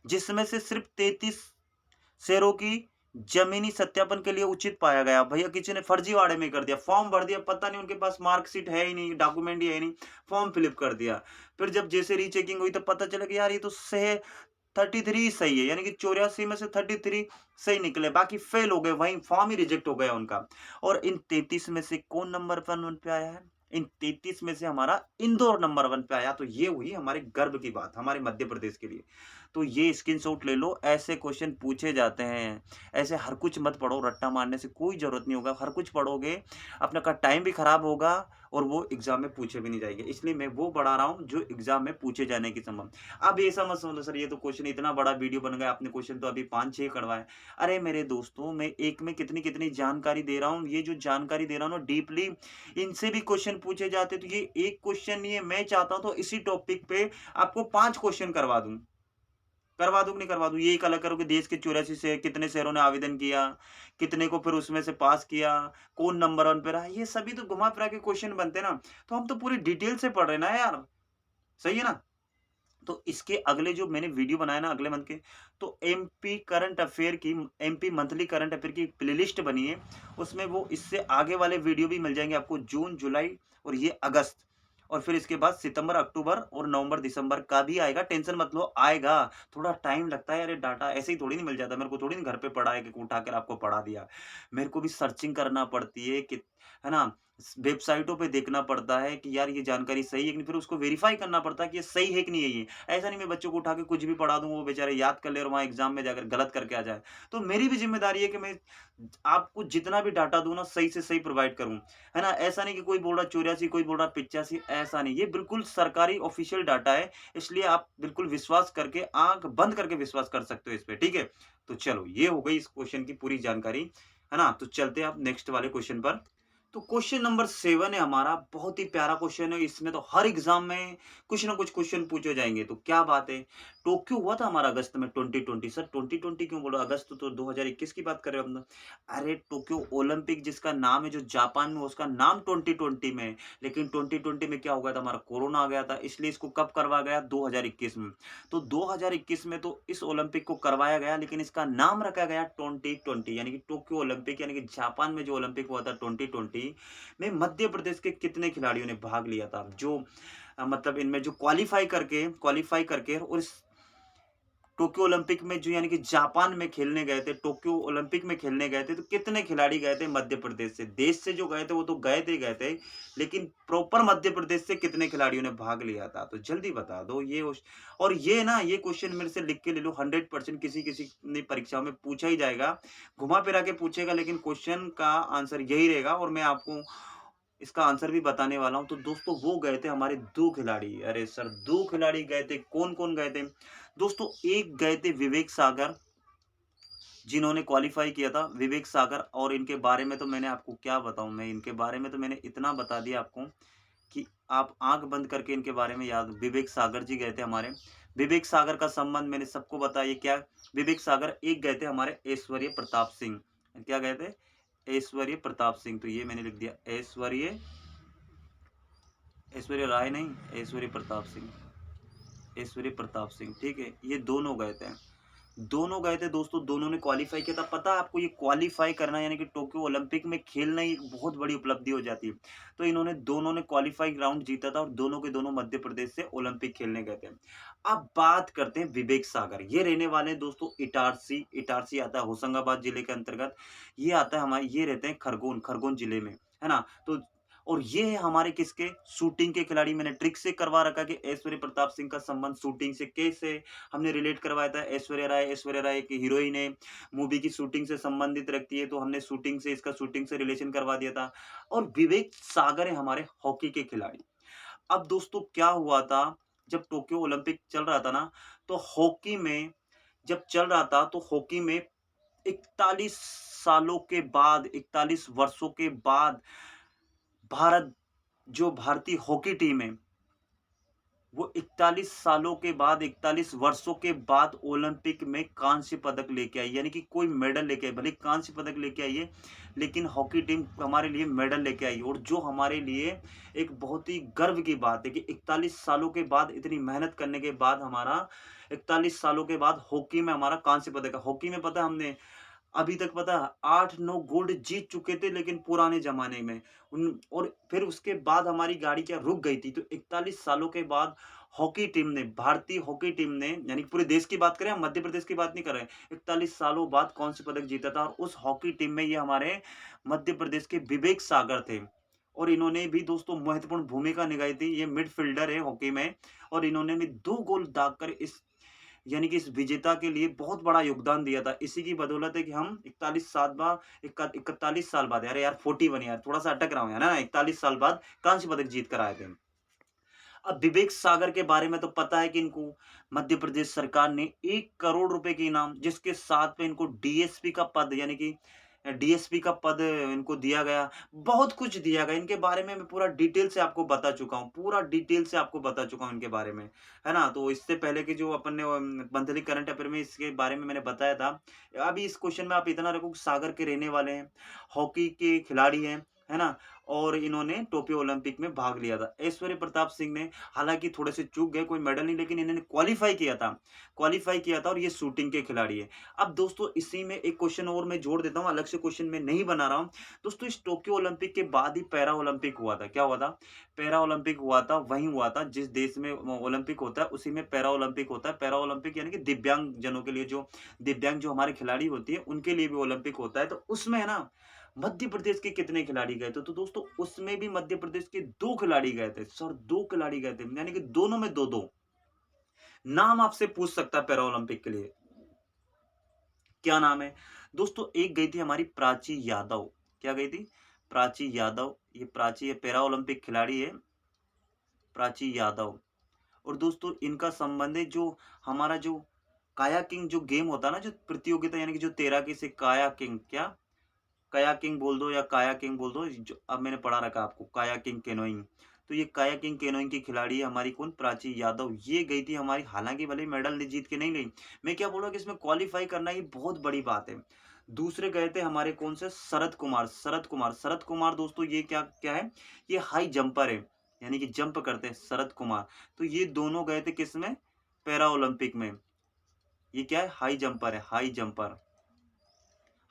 जिसमें से सिर्फ 33 शेयरों की जमीनी सत्यापन के लिए उचित पाया गया। भैया किसी ने फर्जीवाड़े में कर दिया, फॉर्म भर दिया, पता नहीं उनके पास मार्कशीट है ही नहीं, डॉक्यूमेंट ही है ही नहीं, फॉर्म फिलअप कर दिया। फिर जब जैसे रीचेकिंग हुई तो पता चला कि यार ये तो सही 33 सही है, यानी कि 84 में से 33 सही निकले, बाकी फेल हो गए, वहीं फॉर्म ही रिजेक्ट हो गया उनका। और इन 33 में से कौन नंबर 1 पे आया है? इन 33 में से हमारा इंदौर नंबर 1 पे आया। तो ये हुई हमारे गर्व की बात, हमारे मध्य प्रदेश के लिए। तो ये स्क्रीनशॉट ले लो, ऐसे क्वेश्चन पूछे जाते हैं। ऐसे हर कुछ मत पढ़ो, रट्टा मारने से कोई ज़रूरत नहीं होगा। हर कुछ पढ़ोगे, अपना का टाइम भी खराब होगा और वो एग्ज़ाम में पूछे भी नहीं जाएँगे। इसलिए मैं वो पढ़ा रहा हूँ जो एग्ज़ाम में पूछे जाने की संभव। अब ऐसा मत समझो सर ये तो क्वेश्चन इतना बड़ा वीडियो बन गया, आपने क्वेश्चन तो अभी 5-6 करवाए। अरे मेरे दोस्तों, मैं एक में कितनी-कितनी जानकारी दे रहा हूँ। ये जो जानकारी दे रहा हूँ ना डीपली, इनसे भी क्वेश्चन पूछे जाते, तो ये एक क्वेश्चन नहीं है। मैं चाहता हूँ तो इसी टॉपिक पे आपको 5 क्वेश्चन करवा दूँ कि नहीं करवा दूँ? ये एक अलग करो कि देश के 84 शहर, कितने शहरों ने आवेदन किया, कितने को फिर उसमें से पास किया, कौन नंबर 1 पे रहा, ये सभी तो घुमा-फिरा के क्वेश्चन बनते हैं ना। तो हम तो पूरी डिटेल से पढ़ रहे हैं ना यार, सही है ना? तो इसके अगले जो मैंने वीडियो बनाया ना अगले मंथ के, तो एमपी करंट अफेयर की, एमपी मंथली करंट अफेयर की प्लेलिस्ट बनी है। उसमें वो इससे आगे वाले वीडियो भी मिल जाएँगे आपको, जून, जुलाई और ये अगस्त। और फिर इसके बाद सितंबर, अक्टूबर और नवंबर, दिसंबर का भी आएगा। टेंशन मत लो, आएगा। थोड़ा टाइम लगता है यार, ये डाटा ऐसे ही थोड़ी नहीं मिल जाता। मेरे को थोड़ी ना घर पे पड़ा है कि उठाकर आपको पढ़ा दिया। मेरे को भी सर्चिंग करना पड़ती है कि, है ना? वेबसाइटों पे देखना पड़ता है कि यार ये जानकारी सही है कि नहीं, फिर उसको वेरीफाई करना पड़ता है कि ये सही है कि नहीं है ये। ऐसा नहीं मैं बच्चों को उठा के कुछ भी पढ़ा दूँ, वो बेचारे याद कर ले और वहाँ एग्ज़ाम में जाकर गलत करके आ जाए। तो मेरी भी ज़िम्मेदारी है कि मैं आपको जितना भी डाटा दूँ ना, सही से सही प्रोवाइड करूँ, है ना? ऐसा नहीं कि कोई बोल रहा 84, कोई बोल रहा 85, ऐसा नहीं। ये बिल्कुल सरकारी ऑफ़िशियल डाटा है, इसलिए आप बिल्कुल विश्वास करके, आँख बंद करके विश्वास कर सकते हो इस पे, ठीक है? तो चलो, ये हो गई इस क्वेश्चन की पूरी जानकारी, है ना? तो चलते हैं अब नेक्स्ट वाले क्वेश्चन पर। तो क्वेश्चन नंबर 7 है हमारा, बहुत ही प्यारा क्वेश्चन है। इसमें तो हर एग्जाम में कुछ ना कुछ क्वेश्चन पूछे जाएंगे। तो क्या बात है, टोक्यो हुआ था हमारा अगस्त में 2020। सर 2020 क्यों बोला, अगस्त तो 2021 की बात कर रहे हो हम लोग। अरे टोक्यो ओलंपिक जिसका नाम है जो जापान में, उसका नाम 2020 में है। लेकिन 2020 में क्या हो गया था, हमारा कोरोना आ गया था, इसलिए इसको कब करवाया गया, 2021 में। तो 2021 में तो इस ओलंपिक को करवाया गया, लेकिन इसका नाम रखा गया 2020, यानी कि टोक्यो ओलंपिक, यानी कि जापान में जो ओलंपिक हुआ था 2020 में। मध्य प्रदेश के कितने खिलाड़ियों ने भाग लिया था, जो मतलब इनमें जो क्वालिफाई करके और इस टोक्यो ओलंपिक में जो, यानी कि जापान में खेलने गए थे, टोक्यो ओलंपिक में खेलने गए थे, तो कितने खिलाड़ी गए थे मध्य प्रदेश से। देश से जो गए थे वो तो गए थे, लेकिन प्रॉपर मध्य प्रदेश से कितने खिलाड़ियों ने भाग लिया था, तो जल्दी बता दो ये। और ये ना, ये क्वेश्चन मेरे से लिख के ले लो, 100% किसी किसी ने परीक्षा में पूछा ही जाएगा, घुमा फिरा के पूछेगा, लेकिन क्वेश्चन का आंसर यही रहेगा, और मैं आपको इसका आंसर भी बताने वाला हूँ। तो दोस्तों वो गए थे हमारे 2 खिलाड़ी। अरे सर 2 खिलाड़ी गए थे, कौन-कौन गए थे? दोस्तों एक गए थे विवेक सागर, जिन्होंने क्वालीफाई किया था, विवेक सागर। और इनके बारे में तो मैंने आपको क्या बताऊँ, मैं इनके बारे में तो मैंने इतना बता दिया आपको कि आप आँख बंद करके इनके बारे में याद। विवेक सागर जी गए थे हमारे। विवेक सागर का संबंध मैंने सबको बताया, ये क्या, विवेक सागर एक गए थे हमारे ऐश्वर्य प्रताप सिंह। क्या गए थे? ऐश्वर्य प्रताप सिंह। तो ये मैंने लिख दिया, ऐश्वर्य ऐश्वर्या राय नहीं, ऐश्वर्य प्रताप सिंह, ऐश्वर्य प्रताप सिंह, ठीक है। ये दोनों गए थे दोस्तों, दोनों ने क्वालीफाई किया था। पता है आपको, ये क्वालीफाई करना यानी कि टोक्यो ओलंपिक में खेलना ही एक बहुत बड़ी उपलब्धि हो जाती है। तो इन्होंने दोनों ने क्वालीफाई राउंड जीता था, और दोनों के दोनों मध्य प्रदेश से ओलंपिक खेलने गए थे। अब बात करते हैं विवेक सागर। ये रहने वाले हैं दोस्तों इटारसी। इटारसी आता है होशंगाबाद जिले के अंतर्गत। ये आता है हमारे, ये रहते हैं खरगोन, खरगोन जिले में, है ना। तो और ये है हमारे किसके, शूटिंग के खिलाड़ी। मैंने ट्रिक से करवा रखा कि ऐश्वर्य प्रताप सिंह का संबंध शूटिंग से कैसे हमने रिलेट करवाया था। ऐश्वर्या राय एक हीरोइन है, मूवी की शूटिंग से संबंधित रखती है, तो हमने शूटिंग से, इसका शूटिंग से रिलेशन करवा दिया था। और विवेक सागर है हमारे हॉकी के खिलाड़ी। अब दोस्तों क्या हुआ था, जब टोक्यो ओलंपिक चल रहा था ना, तो हॉकी में जब चल रहा था, तो हॉकी में 41 सालों के बाद, 41 वर्षों के बाद भारत, जो भारतीय हॉकी टीम है, वो 41 सालों के बाद, 41 वर्षों के बाद ओलंपिक में कांस्य पदक लेके आई, यानी कि कोई मेडल लेके आई। भले कांस्य पदक लेके आई है, लेकिन हॉकी टीम हमारे लिए मेडल लेके आई। और जो हमारे लिए एक बहुत ही गर्व की बात है कि 41 सालों के बाद, इतनी मेहनत करने के बाद, हमारा 41 सालों के बाद हॉकी में हमारा कांस्य पदक है। हॉकी में पता है हमने अभी तक पता है 8-9 गोल्ड जीत चुके थे, लेकिन पुराने ज़माने में। उन और फिर उसके बाद हमारी गाड़ी क्या रुक गई थी। तो 41 सालों के बाद हॉकी टीम ने, भारतीय हॉकी टीम ने, यानी कि पूरे देश की बात करें, हम मध्य प्रदेश की बात नहीं कर रहे हैं। 41 सालों बाद कांस्य पदक जीता था, और उस हॉकी टीम में ये हमारे मध्य प्रदेश के विवेक सागर थे। और इन्होंने भी दोस्तों महत्वपूर्ण भूमिका निभाई थी। ये मिडफील्डर है हॉकी में, और इन्होंने भी 2 गोल दागकर इस, यानी कि इस विजेता के लिए बहुत बड़ा योगदान दिया था। इसी की बदौलत है कि हम 41 साल बाद, अरे यार 41 यार, थोड़ा-सा अटक रहा हूँ, है ना? 41 साल बाद कांस्य पदक जीत कर आए थे। अब विवेक सागर के बारे में तो पता है कि इनको मध्य प्रदेश सरकार ने 1 करोड़ रुपए के इनाम, जिसके साथ में इनको डीएसपी का पद, यानी कि डीएसपी का पद इनको दिया गया। बहुत कुछ दिया गया। इनके बारे में मैं पूरा डिटेल से आपको बता चुका हूँ, पूरा डिटेल से आपको बता चुका हूँ इनके बारे में, है ना? तो इससे पहले के जो अपन ने मंथली करंट अफेयर में इसके बारे में मैंने बताया था। अभी इस क्वेश्चन में आप इतना रखो कि सागर के रहने वाले हैं, हॉकी के खिलाड़ी हैं, है ना? और इन्होंने टोक्यो ओलंपिक में भाग लिया था। ऐश्वर्य प्रताप सिंह ने हालाँकि थोड़े से चूक गए, कोई मेडल नहीं, लेकिन इन्होंने क्वालीफाई किया था, और ये शूटिंग के खिलाड़ी हैं। अब दोस्तों इसी में एक क्वेश्चन और मैं जोड़ देता हूँ, अलग से क्वेश्चन मैं नहीं बना रहा हूँ। दोस्तों इस टोक्यो ओलंपिक के बाद ही पैरा ओलंपिक हुआ था। क्या हुआ था? पैरा ओलंपिक हुआ था, वहीं हुआ था जिस देश में ओलंपिक होता है, उसी में पैरा ओलंपिक होता है। पैरा ओलंपिक यानी कि दिव्यांग जनों के लिए, जो दिव्यांग जो हमारे खिलाड़ी होती है, उनके लिए भी ओलंपिक होता है। तो उसमें है ना, मध्य प्रदेश के कितने खिलाड़ी गए थे? तो दोस्तों उसमें भी मध्य प्रदेश के 2 खिलाड़ी गए थे। सर 2 खिलाड़ी गए थे, यानी कि दोनों में 2-2। नाम आपसे पूछ सकता है पैरा ओलंपिक के लिए। क्या नाम है? दोस्तों एक गई थी हमारी प्राची यादव। क्या गई थी? प्राची यादव। ये प्राची, ये पैरा ओलंपिक खिलाड़ी है, प्राची यादव। और दोस्तों इनका संबंध है जो हमारा जो कायाकिंग जो गेम होता है ना, जो प्रतियोगिता, यानी कि जो तैराकी से कायाकिंग, क्या? कयाकिंग बोल दो या कायाकिंग बोल दो, जो अब मैंने पढ़ा रखा आपको कायाकिंग कैनोइंग। तो ये कायाकिंग कैनोइंग की खिलाड़ी है हमारी कौन? प्राची यादव। ये गई थी हमारी, हालाँकि भले ही मेडल नहीं जीत के नहीं गई। मैं क्या बोल रहा हूँ कि इसमें क्वालीफाई करना ये बहुत बड़ी बात है। दूसरे गए थे हमारे कौन से? शरद कुमार, शरद कुमार। शरद कुमार दोस्तों ये क्या क्या है? ये हाई जंपर है, यानी कि जंप करते हैं शरद कुमार। तो ये दोनों गए थे किसमें? पैरा ओलंपिक में। ये क्या है? हाई जंपर है, हाई जंपर।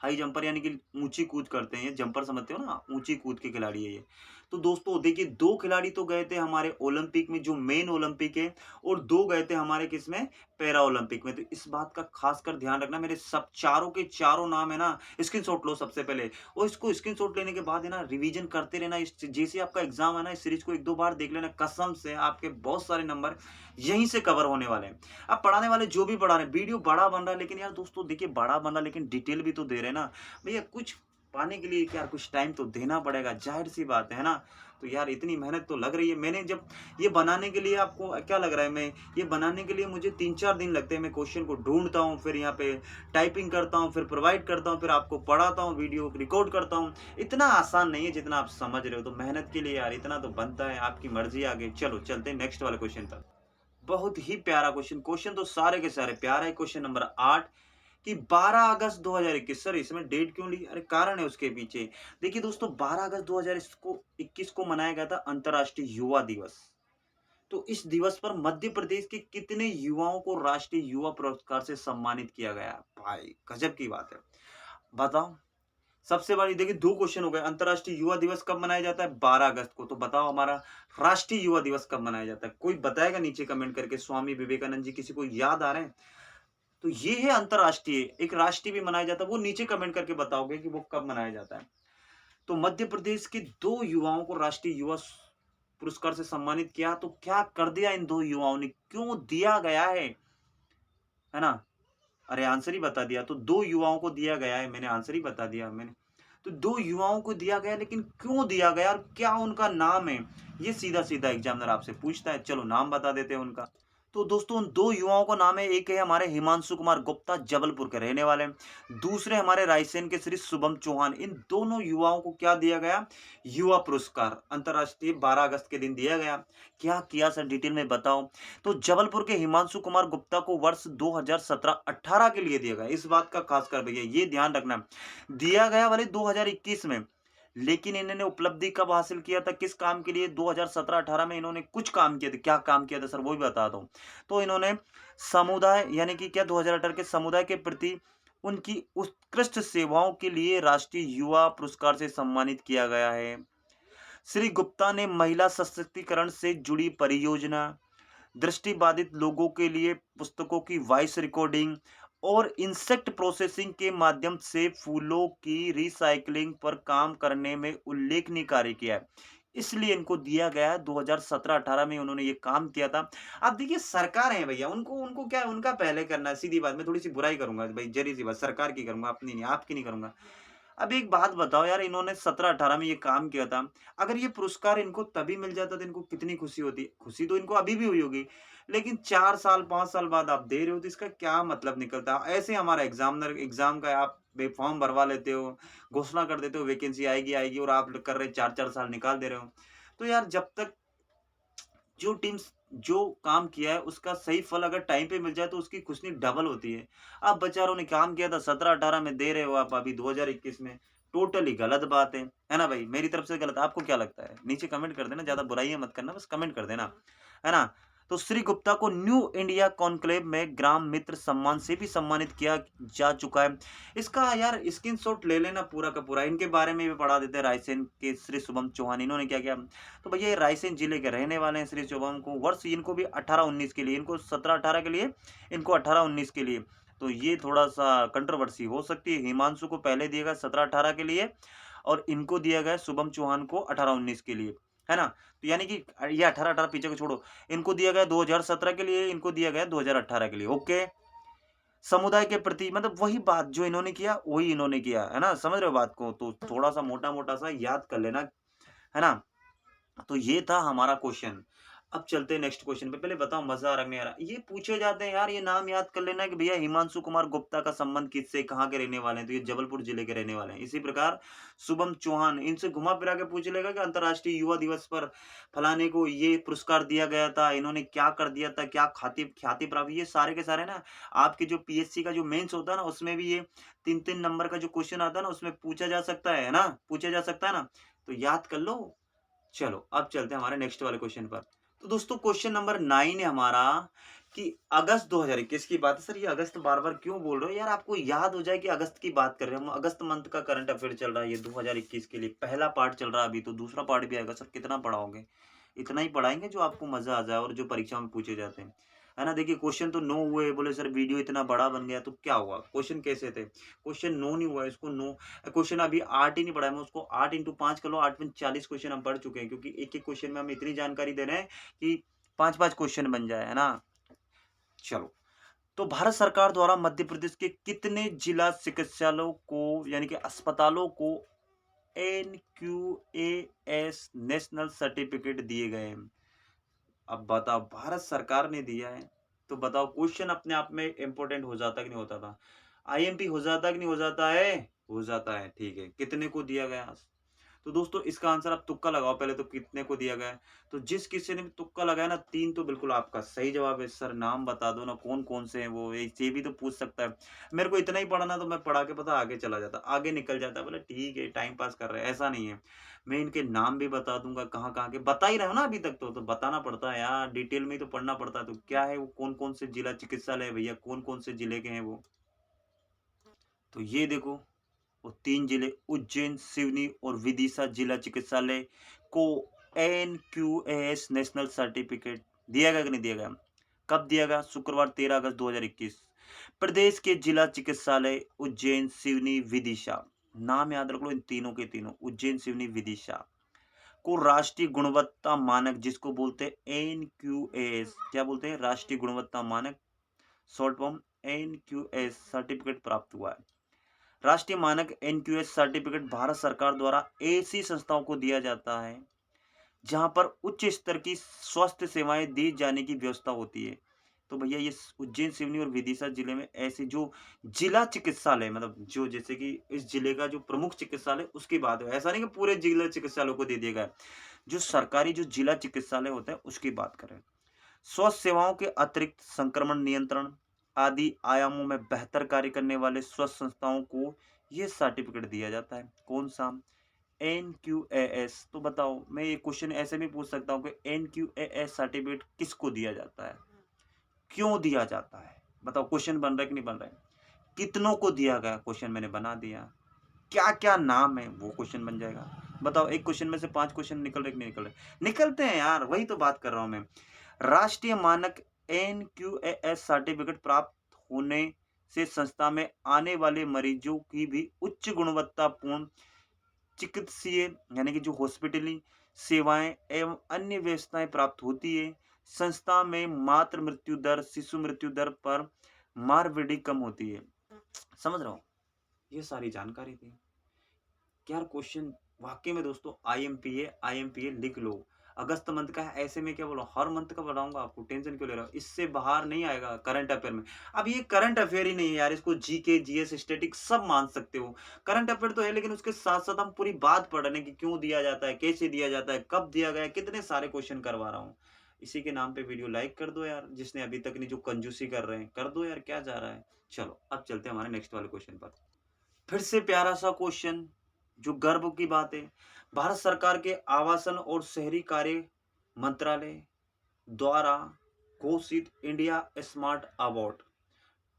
हाई जंपर यानी कि ऊँची कूद करते हैं, ये जंपर समझते हो ना? ऊँची कूद के खिलाड़ी है ये। तो दोस्तों देखिए 2 खिलाड़ी तो गए थे हमारे ओलंपिक में, जो मेन ओलंपिक है, और 2 गए थे हमारे किसमें? पैरा ओलंपिक में। तो इस बात का खासकर ध्यान रखना, मेरे सब चारों के चारों नाम है ना, स्क्रीनशॉट लो सबसे पहले, और इसको स्क्रीनशॉट लेने के बाद है ना रिवीजन करते रहना। इस जैसे आपका एग्ज़ाम है ना, इस सीरीज़ को 1-2 बार देख लेना, कसम से आपके बहुत सारे नंबर यहीं से कवर होने वाले हैं। अब पढ़ाने वाले जो भी पढ़ा रहे हैं, वीडियो बड़ा बन रहा है, लेकिन यार दोस्तों देखिए बड़ा बन रहा है लेकिन डिटेल भी तो दे रहे हैं ना। भैया कुछ पाने के लिए क्या कुछ टाइम तो देना पड़ेगा, ज़ाहिर-सी बात है ना? तो यार इतनी मेहनत तो लग रही है। मैंने जब ये बनाने के लिए, आपको क्या लग रहा है, मैं ये बनाने के लिए मुझे 3-4 दिन लगते हैं। मैं क्वेश्चन को ढूँढता हूँ, फिर यहाँ पे टाइपिंग करता हूँ, फिर प्रोवाइड करता हूँ, फिर आपको पढ़ाता हूँ, वीडियो रिकॉर्ड करता हूँ। इतना आसान नहीं है जितना आप समझ रहे हो। तो मेहनत के लिए यार इतना तो बनता है, आपकी मर्ज़ी आगे। चलो चलते हैं नेक्स्ट वाले क्वेश्चन पर। बहुत ही प्यारा क्वेश्चन, क्वेश्चन तो सारे के सारे प्यारा है। क्वेश्चन नंबर 8 कि 12 अगस्त 2021, सर इसमें डेट क्यों ली? अरे कारण है उसके पीछे। देखिए दोस्तों 12 अगस्त 2021 को मनाया गया था अंतर्राष्ट्रीय युवा दिवस। तो इस दिवस पर मध्य प्रदेश के कितने युवाओं को राष्ट्रीय युवा पुरस्कार से सम्मानित किया गया? भाई गजब की बात है। बताओ। सबसे बड़ी देखिए 2 क्वेश्चन हो गए। अंतर्राष्ट्रीय युवा दिवस कब मनाया जाता है? 12 अगस्त को। तो बताओ हमारा राष्ट्रीय युवा दिवस कब मनाया जाता है? कोई बताएगा नीचे कमेंट करके? स्वामी विवेकानंद जी किसी को याद आ रहे हैं? तो ये है अंतर्राष्ट्रीय, एक राष्ट्रीय भी मनाया जाता है, वो नीचे कमेंट करके बताओगे कि वो कब मनाया जाता है। तो मध्य प्रदेश के 2 युवाओं को राष्ट्रीय युवा पुरस्कार से सम्मानित किया, तो क्या कर दिया इन 2 युवाओं ने? क्यों दिया गया है ना? अरे आंसर ही बता दिया। तो 2 युवाओं को दिया गया है, मैंने आंसर ही बता दिया मैंने। तो 2 युवाओं को दिया गया, लेकिन क्यों दिया गया और क्या उनका नाम है? ये सीधा-सीधा एग्ज़ामिनर आपसे पूछता है। चलो नाम बता देते हैं उनका। तो दोस्तों उन 2 युवाओं का नाम है, एक है हमारे हिमांशु कुमार गुप्ता, जबलपुर के रहने वाले हैं। दूसरे हमारे रायसेन के श्री शुभम चौहान। इन दोनों युवाओं को क्या दिया गया? युवा पुरस्कार अंतर्राष्ट्रीय 12 अगस्त के दिन दिया गया। क्या किया सर डिटेल में बताओ? तो जबलपुर के हिमांशु कुमार गुप्ता को वर्ष 2017-18 के लिए दिया गया। इस बात का खासकर भैया ये ध्यान रखना, दिया गया भले 2021 में, लेकिन इन्होंने उपलब्धि कब हासिल किया था? किस काम के लिए? 2017-18 में इन्होंने कुछ काम किया था। क्या काम किया था सर? वो भी बता दूं। तो इन्होंने समुदाय यानी कि क्या 2018 के समुदाय के प्रति उनकी उत्कृष्ट सेवाओं के लिए राष्ट्रीय युवा पुरस्कार से सम्मानित किया गया है। श्री गुप्ता ने महिला सशक्तिकरण से जुड़ी परियोजना, दृष्टिबाधित लोगों के लिए पुस्तकों की वॉइस रिकॉर्डिंग और इंसेक्ट प्रोसेसिंग के माध्यम से फूलों की रिसाइकलिंग पर काम करने में उल्लेखनीय कार्य किया है। इसलिए इनको दिया गया है। 2017-18 में उन्होंने ये काम किया था। अब देखिए सरकार है भैया, उनको उनको क्या है, उनका पहले करना है। सीधी बात, मैं थोड़ी सी बुराई करूंगा भाई, जरी सी बात, सरकार की करूंगा, अपनी नहीं, आपकी नहीं करूंगा। अब एक बात बताओ यार, इन्होंने 17-18 में ये काम किया था। अगर ये पुरस्कार इनको तभी मिल जाता तो इनको कितनी खुशी होती। खुशी तो इनको अभी भी हुई होगी, लेकिन 4 साल 5 साल बाद आप दे रहे हो तो इसका क्या मतलब निकलता? ऐसे हमारा एग्जामिनर एग्जाम का आप फॉर्म भरवा लेते हो, घोषणा कर देते हो वैकेंसी आएगी आएगी, और आप कर रहे 4-4 साल निकाल दे रहे हो। तो यार जब तक जो टीम्स जो काम किया है उसका सही फल अगर टाइम पे मिल जाए तो उसकी खुशी डबल होती है। अब बेचारों ने काम किया था 17-18 में, दे रहे हो आप अभी 2021 में, टोटली गलत बात है ना भाई? मेरी तरफ से गलत, आपको क्या लगता है? नीचे कमेंट कर देना, ज़्यादा बुराइयाँ मत करना, बस कमेंट कर देना, है ना? तो श्री गुप्ता को न्यू इंडिया कॉन्क्लेव में ग्राम मित्र सम्मान से भी सम्मानित किया जा चुका है। इसका यार स्क्रीनशॉट ले लेना पूरा का पूरा। इनके बारे में भी पढ़ा देते हैं। रायसेन के श्री शुभम चौहान, इन्होंने क्या किया? तो भैया ये रायसेन जिले के रहने वाले हैं। श्री शुभम को वर्ष इनको भी 18-19 के लिए, इनको 17-18 के लिए, इनको 18-19 के लिए। तो ये थोड़ा-सा कंट्रोवर्सी हो सकती है। हिमांशु को पहले दिया गया 17-18 के लिए, और इनको दिया गया शुभम चौहान को 18-19 के लिए, है ना? तो यानी कि ये 18-18 पीछे को छोड़ो, इनको दिया गया 2017 के लिए, इनको दिया गया 2018 के लिए। ओके। समुदाय के प्रति मतलब वही बात जो इन्होंने किया, वही इन्होंने किया, है ना? समझ रहे हो बात को? तो थोड़ा-सा मोटा-मोटा सा याद कर लेना, है ना? तो ये था हमारा क्वेश्चन। अब चलते हैं नेक्स्ट क्वेश्चन पे। पहले बताओ मज़ा आ रहा है कि नहीं आ रहा? ये पूछे जाते हैं यार, ये नाम याद कर लेना कि भैया हिमांशु कुमार गुप्ता का संबंध किससे, कहाँ के रहने वाले हैं? तो ये जबलपुर जिले के रहने वाले हैं। इसी प्रकार शुभम चौहान, इनसे घुमा-फिरा के पूछ लेगा कि अंतर्राष्ट्रीय युवा दिवस पर फलाने को ये पुरस्कार दिया गया था, इन्होंने क्या कर दिया था, क्या ख्याति ख्याति प्राप्त, ये सारे के सारे ना आपके जो पीएससी का जो मेंस होता है ना, उसमें भी ये 3-3 नंबर का जो क्वेश्चन आता है ना, उसमें पूछा जा सकता है ना? पूछा जा सकता है ना? तो याद कर लो। चलो, अब चलते हैं हमारे नेक्स्ट वाले क्वेश्चन पर। तो दोस्तों क्वेश्चन नंबर 9 है हमारा कि अगस्त 2021 की बात है। सर ये अगस्त बार-बार क्यों बोल रहे हो? यार आपको याद हो जाए कि अगस्त की बात कर रहे हैं हम। अगस्त मंथ का करंट अफेयर चल रहा है ये 2021 के लिए। पहला पार्ट चल रहा है अभी, तो दूसरा पार्ट भी आएगा। सर कितना पढ़ाओगे? इतना ही पढ़ाएँगे जो आपको मज़ा आ जाए और जो परीक्षा में पूछे जाते हैं। है ना? देखिए क्वेश्चन तो 9 हुए, बोले सर वीडियो इतना बड़ा बन गया तो क्या हुआ? क्वेश्चन कैसे थे? क्वेश्चन 9 नहीं हुआ, इसको 9 क्वेश्चन अभी 8 ही नहीं पढ़ा है, मैं उसको 8 इंटू 5 कर लो, 8 में 40 क्वेश्चन हम पढ़ चुके हैं, क्योंकि एक-एक क्वेश्चन में हम इतनी जानकारी दे रहे हैं कि 5-5 क्वेश्चन बन जाए, है ना? चलो, तो भारत सरकार द्वारा मध्य प्रदेश के कितने जिला चिकित्सालयों को यानी कि अस्पतालों को एनक्यूएएस नेशनल सर्टिफिकेट दिए गए हैं? अब बताओ, भारत सरकार ने दिया है, तो बताओ क्वेश्चन अपने आप में इम्पोर्टेंट हो जाता कि नहीं होता था? आईएमपी हो जाता कि नहीं हो जाता है? हो जाता है, ठीक है। कितने को दिया गया? तो दोस्तों इसका आंसर आप तुक्का लगाओ पहले, तो कितने को दिया गया है? तो जिस किसी ने भी तुक्का लगाया ना 3 तो बिल्कुल आपका सही जवाब है। सर नाम बता दो ना कौन-कौन से हैं वो? ये भी तो पूछ सकता है। मेरे को इतना ही पढ़ना तो मैं पढ़ा के पता आगे चला जाता, आगे निकल जाता। बोला ठीक है टाइम पास कर रहे हैं, ऐसा नहीं है। मैं इनके नाम भी बता दूँगा कहाँ-कहाँ के, बता ही रहा हूँ ना अभी तक तो बताना पड़ता है यार, डिटेल में ही तो पढ़ना पड़ता है। तो क्या है वो कौन-कौन से जिला चिकित्सालय है भैया, कौन-कौन से जिले के हैं वो? तो ये देखो, वो 3 जिले उज्जैन, सिवनी और विदिशा जिला चिकित्सालय को एनक्यूएएस नेशनल सर्टिफिकेट दिया गया कि नहीं दिया गया? कब दिया गया? शुक्रवार 13 अगस्त 2021। प्रदेश के जिला चिकित्सालय उज्जैन, सिवनी, विदिशा, नाम याद रख लो इन तीनों के तीनों, उज्जैन, सिवनी, विदिशा को राष्ट्रीय गुणवत्ता मानक जिसको बोलते हैं एनक्यूएएस, क्या बोलते हैं? राष्ट्रीय गुणवत्ता मानक, शॉर्ट फॉर्म एनक्यूएस सर्टिफिकेट प्राप्त हुआ है। राष्ट्रीय मानक एनक्यूएस सर्टिफिकेट भारत सरकार द्वारा ऐसी संस्थाओं को दिया जाता है जहां पर उच्च स्तर की स्वास्थ्य सेवाएं दी जाने की व्यवस्था होती है। तो भैया ये उज्जैन, सिवनी और विदिशा जिले में ऐसे जो जिला चिकित्सालय, मतलब जो जैसे कि इस जिले का जो प्रमुख चिकित्सालय उसकी बात है, ऐसा नहीं कि पूरे जिला चिकित्सालय को दे दिया गया है। जो सरकारी जो जिला चिकित्सालय होता है उसकी बात करें। स्वास्थ्य सेवाओं के अतिरिक्त संक्रमण नियंत्रण आदि आयामों में बेहतर कार्य करने वाले स्वास्थ्य संस्थाओं को ये सर्टिफिकेट दिया जाता है। कौन सा? एनक्यूएएस। तो बताओ, मैं ये क्वेश्चन ऐसे भी पूछ सकता हूँ कि एनक्यूएएस सर्टिफिकेट किसको दिया जाता है? क्यों दिया जाता है? बताओ, क्वेश्चन बन रहा है कि नहीं बन रहा है? कितनों को दिया गया? क्वेश्चन मैंने बना दिया। क्या-क्या नाम है? वो क्वेश्चन बन जाएगा। बताओ, एक क्वेश्चन में से 5 क्वेश्चन निकल रहे कि नहीं निकल रहे? निकलते हैं यार, वही तो बात कर रहा हूँ मैं। राष्ट्रीय मानक एनक्यूएएस सर्टिफिकेट प्राप्त होने से संस्था में आने वाले मरीजों की भी उच्च गुणवत्तापूर्ण चिकित्सीय यानी कि जो हॉस्पिटली सेवाएं एवं अन्य व्यवस्थाएं प्राप्त होती है। संस्था में मातृ मृत्यु दर, शिशु मृत्यु दर पर मारविडी कम होती है। समझ रहा हूँ? ये सारी जानकारी थी। यार क्वेश्चन वाकई में दोस्तों आईएमपीए लिख लो। अगस्त मंथ का है, ऐसे में क्या बोलो, हर मंथ का बताऊंगा आपको, टेंशन क्यों ले रहा हो? इससे बाहर नहीं आएगा करंट अफेयर में। अब ये करंट अफेयर ही नहीं है यार, इसको जीके जीएस स्टैटिक सब मान सकते हो। करंट अफेयर तो है, लेकिन उसके साथ साथ हम पूरी बात पढ़ रहे हैं कि क्यों दिया जाता है, कैसे दिया जाता है, कब दिया गया है, कितने सारे क्वेश्चन करवा रहा हूँ। इसी के नाम पे वीडियो लाइक कर दो यार, जिसने अभी तक नहीं, जो कंजूसी कर रहे हैं कर दो यार, क्या जा रहा है। चलो अब चलते हैं हमारे नेक्स्ट वाले क्वेश्चन पर। फिर से प्यारा सा क्वेश्चन, जो गर्व की बात है। भारत सरकार के आवासन और शहरी कार्य मंत्रालय द्वारा घोषित इंडिया स्मार्ट अवार्ड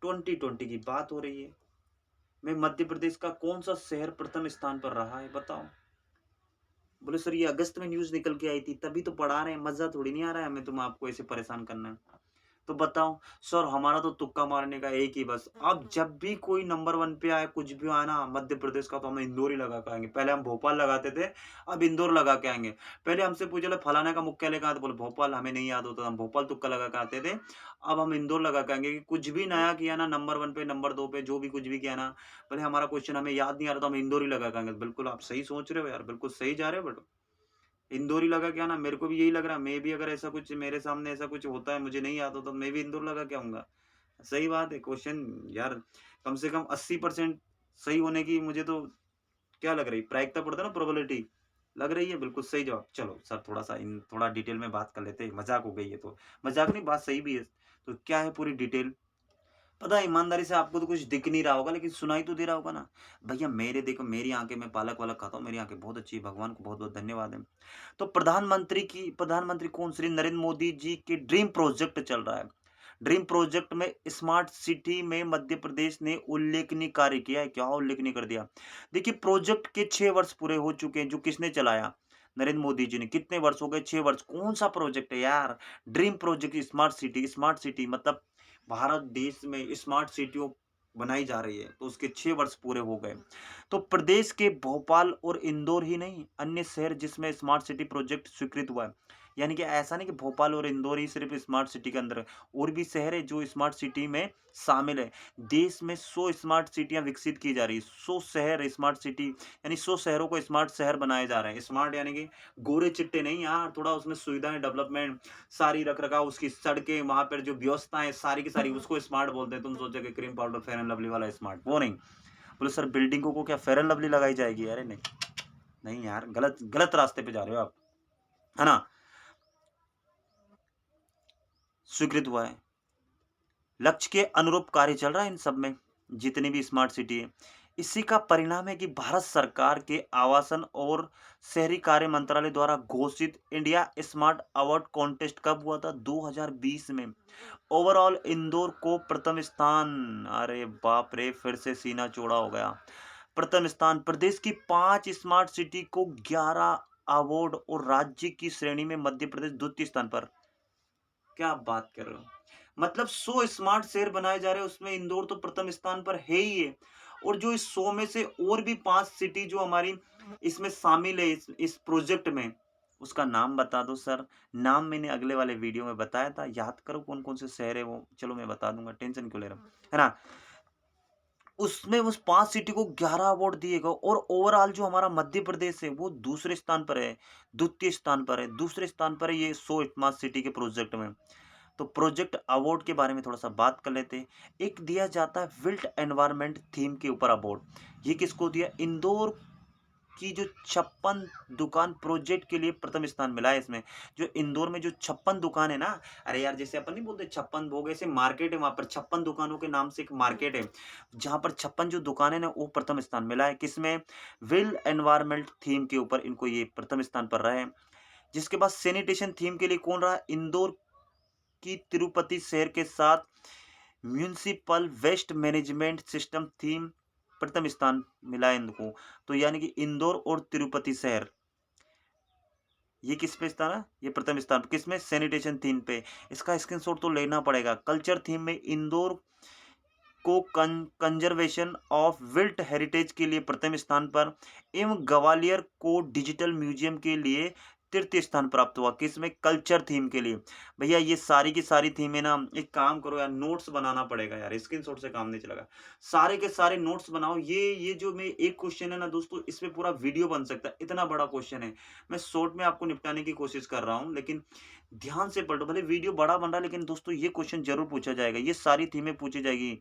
2020 की बात हो रही है, में मध्य प्रदेश का कौन सा शहर प्रथम स्थान पर रहा है? बताओ। बोले सर ये अगस्त में न्यूज निकल के आई थी, तभी तो पढ़ा रहे हैं, मजा थोड़ी नहीं आ रहा है हमें तुम आपको ऐसे परेशान करना है। तो बताओ। सर हमारा तो तुक्का मारने का एक ही बस, अब जब भी कोई नंबर 1 पे आए, कुछ भी आए ना मध्य प्रदेश का, तो हम इंदौर ही लगा के आएँगे। पहले हम भोपाल लगाते थे, अब इंदौर लगा के आएँगे। पहले हमसे पूछे लो फलाना का मुख्यालय कहाँ है? तो बोले भोपाल, हमें नहीं याद होता था, हम भोपाल तुक्का लगा के आते थे। अब हम इंदौर लगा के आएँगे कि कुछ भी नया किया ना, नंबर 1 पे, नंबर 2 पे, जो भी कुछ भी किया ना, भले हमारा क्वेश्चन हमें याद नहीं आ रहा तो हम इंदौर ही लगा के आएँगे। बिल्कुल आप सही सोच रहे हो यार, बिल्कुल सही जा रहे हो बेटा। इंदौर ही लगा क्या ना, मेरे को भी यही लग रहा है। मैं भी अगर ऐसा कुछ मेरे सामने ऐसा कुछ होता है, मुझे नहीं आता तो मैं भी इंदौर लगा के आऊँगा। सही बात है, क्वेश्चन यार कम से कम 80% सही होने की मुझे तो क्या लग रही, प्रायिकता पड़ता है ना, प्रोबेबिलिटी लग रही है बिल्कुल सही जवाब। चलो सर थोड़ा-सा इन थोड़ा डिटेल में बात कर लेते हैं, मज़ाक हो गई ये तो। मज़ाक नहीं, बात सही भी है। तो क्या है पूरी डिटेल? पता है ईमानदारी से आपको तो कुछ दिख नहीं रहा होगा, लेकिन सुनाई तो दे रहा होगा ना। भैया मेरे देखो मेरी आँखें, मैं पालक-वालक खाता हूँ, मेरी आँखें बहुत अच्छी है, भगवान को बहुत-बहुत धन्यवाद है। तो प्रधानमंत्री कौन, श्री नरेंद्र मोदी जी के ड्रीम प्रोजेक्ट चल रहा है। ड्रीम प्रोजेक्ट में स्मार्ट सिटी में मध्य प्रदेश ने उल्लेखनीय कार्य किया है। क्या उल्लेखनीय कर दिया? देखिए प्रोजेक्ट के 6 वर्ष पूरे हो चुके हैं। जो किसने चलाया? नरेंद्र मोदी जी ने। कितने वर्ष हो गए? 6 वर्ष। कौन-सा प्रोजेक्ट है यार? ड्रीम प्रोजेक्ट स्मार्ट सिटी मतलब भारत देश में स्मार्ट सिटियों बनाई जा रही है, तो उसके 6 वर्ष पूरे हो गए। तो प्रदेश के भोपाल और इंदौर ही नहीं, अन्य शहर जिसमें स्मार्ट सिटी प्रोजेक्ट स्वीकृत हुआ है। यानी कि ऐसा नहीं कि भोपाल और इंदौर ही सिर्फ स्मार्ट सिटी के अंदर है, और भी शहर है जो स्मार्ट सिटी में शामिल है। देश में 100 स्मार्ट सिटियां विकसित की जा रही है। 100 शहर स्मार्ट सिटी, यानी 100 शहरों को स्मार्ट शहर बनाए जा रहे हैं। स्मार्ट यानी कि गोरे चिट्टे नहीं यार, थोड़ा उसमें सुविधाएं, डेवलपमेंट सारी रख रखाव, उसकी सड़कें, वहां पर जो व्यवस्थाएं सारी की सारी, उसको स्मार्ट बोलते हैं। तुम सोचो कि cream powder fair and lovely वाला स्मार्ट, वो नहीं। बोले सर बिल्डिंगों को क्या फेयर एंड लवली लगाई जाएगी? अरे नहीं, नहीं यार, गलत गलत रास्ते पे जा रहे हो आप, है ना। स्वीकृत हुआ है, लक्ष्य के अनुरूप कार्य चल रहा है इन सब में, जितनी भी स्मार्ट सिटी है। इसी का परिणाम है कि भारत सरकार के आवासन और शहरी कार्य मंत्रालय द्वारा घोषित इंडिया स्मार्ट अवार्ड कॉन्टेस्ट कब हुआ था? 2020 में। ओवरऑल इंदौर को प्रथम स्थान। अरे बाप रे, फिर से सीना चौड़ा हो गया। प्रथम स्थान। प्रदेश की 5 स्मार्ट सिटी को 11 अवार्ड, और राज्य की श्रेणी में मध्य प्रदेश द्वितीय स्थान पर। क्या बात कर रहे हो? मतलब 100 स्मार्ट शहर बनाए जा रहे हैं, उसमें इंदौर तो प्रथम स्थान पर है ही है। और जो इस 100 में से और भी 5 सिटी जो हमारी इसमें शामिल है, इस प्रोजेक्ट में, उसका नाम बता दो सर। नाम मैंने अगले वाले वीडियो में बताया था, याद करो कौन कौन से शहर है वो। चलो मैं बता दूंगा, टेंशन क्यों ले रहा हूँ, है ना। उसमें उस 5 सिटी को 11 अवार्ड दिए गए, और ओवरऑल जो हमारा मध्य प्रदेश है वो दूसरे स्थान पर है, द्वितीय स्थान पर है, दूसरे स्थान पर है ये 100 स्मार्ट सिटी के प्रोजेक्ट में। तो प्रोजेक्ट अवार्ड के बारे में थोड़ा सा बात कर लेते हैं। एक दिया जाता है विल्ट एनवायरनमेंट थीम के ऊपर अवार्ड। ये किसको दिया? इंदौर की जो 56 दुकान प्रोजेक्ट के लिए प्रथम स्थान मिला है इसमें। जो इंदौर में जो 56 दुकान है ना, अरे यार जैसे अपन नहीं बोलते 56 भोग, ऐसे मार्केट है, वहां पर 56 दुकानों के नाम से एक मार्केट है, जहां पर 56 जो दुकानें ना, वो प्रथम स्थान मिला है। किसमें? विल एनवायरमेंट थीम के ऊपर इनको ये प्रथम स्थान पर रहे हैं। जिसके बाद सैनिटेशन थीम के लिए कौन रहा? इंदौर की तिरुपति शहर के साथ municipal waste management system theme प्रथम स्थान मिला है इनको। तो यानी कि इंदौर और तिरुपति शहर, ये किस पे स्थान है? ये प्रथम स्थान पे। किसमें? सैनिटेशन थीम पे। इसका स्क्रीनशॉट तो लेना पड़ेगा। कल्चर थीम में इंदौर को कंजर्वेशन ऑफ विल्ट हेरिटेज के लिए प्रथम स्थान पर, एवं ग्वालियर को डिजिटल म्यूजियम के लिए तृतीय स्थान प्राप्त हुआ। किसमें? कल्चर थीम के लिए। भैया ये सारी की सारी थीमें ना, एक काम करो यार, नोट्स बनाना पड़ेगा यार, स्क्रीनशॉट से काम नहीं चलेगा। सारे के सारे नोट्स बनाओ। ये जो मैं एक क्वेश्चन है ना दोस्तों, इस पे पूरा वीडियो बन सकता है, इतना बड़ा क्वेश्चन है। मैं शॉर्ट में आपको निपटाने की कोशिश कर रहा हूँ, लेकिन ध्यान से पढ़ो। भले वीडियो बड़ा बन रहा है, लेकिन दोस्तों ये क्वेश्चन जरूर पूछा जाएगा, ये सारी थीमें पूछी जाएगी।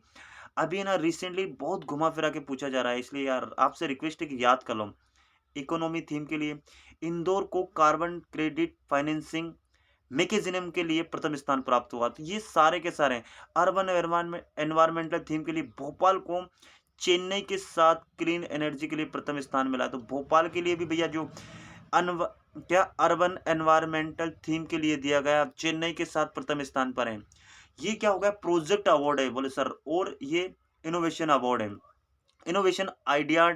अभी ना रिसेंटली बहुत घुमा फिरा के पूछा जा रहा है, इसलिए यार आपसे रिक्वेस्ट है कि याद कर लो। इकोनॉमी थीम के लिए इंदौर को कार्बन क्रेडिट फाइनेंसिंग मैकेनिज्म के लिए प्रथम स्थान प्राप्त हुआ। तो ये सारे के सारे। अर्बन एनवायरमेंटल थीम के लिए भोपाल को चेन्नई के साथ क्लीन एनर्जी के लिए प्रथम स्थान मिला। तो भोपाल के लिए भी भैया जो अनव क्या अर्बन एनवायरमेंटल थीम के लिए दिया गया, चेन्नई के साथ प्रथम स्थान पर है। ये क्या हो गया? प्रोजेक्ट अवार्ड है, बोले सर। और ये इनोवेशन अवार्ड है। Innovation idea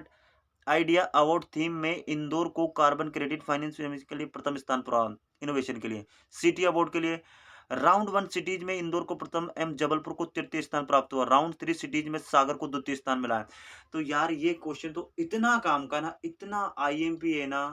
idea award theme में इंदौर को कार्बन क्रेडिट फाइनेंस के लिए प्रथम स्थान प्राप्त, इनोवेशन के लिए। सिटी अवार्ड के लिए राउंड 1 सिटीज में इंदौर को प्रथम एवं जबलपुर को तृतीय स्थान प्राप्त हुआ। राउंड 3 सिटीज में सागर को द्वितीय स्थान मिला है। तो यार ये क्वेश्चन तो इतना काम का ना, इतना आईएमपी है ना,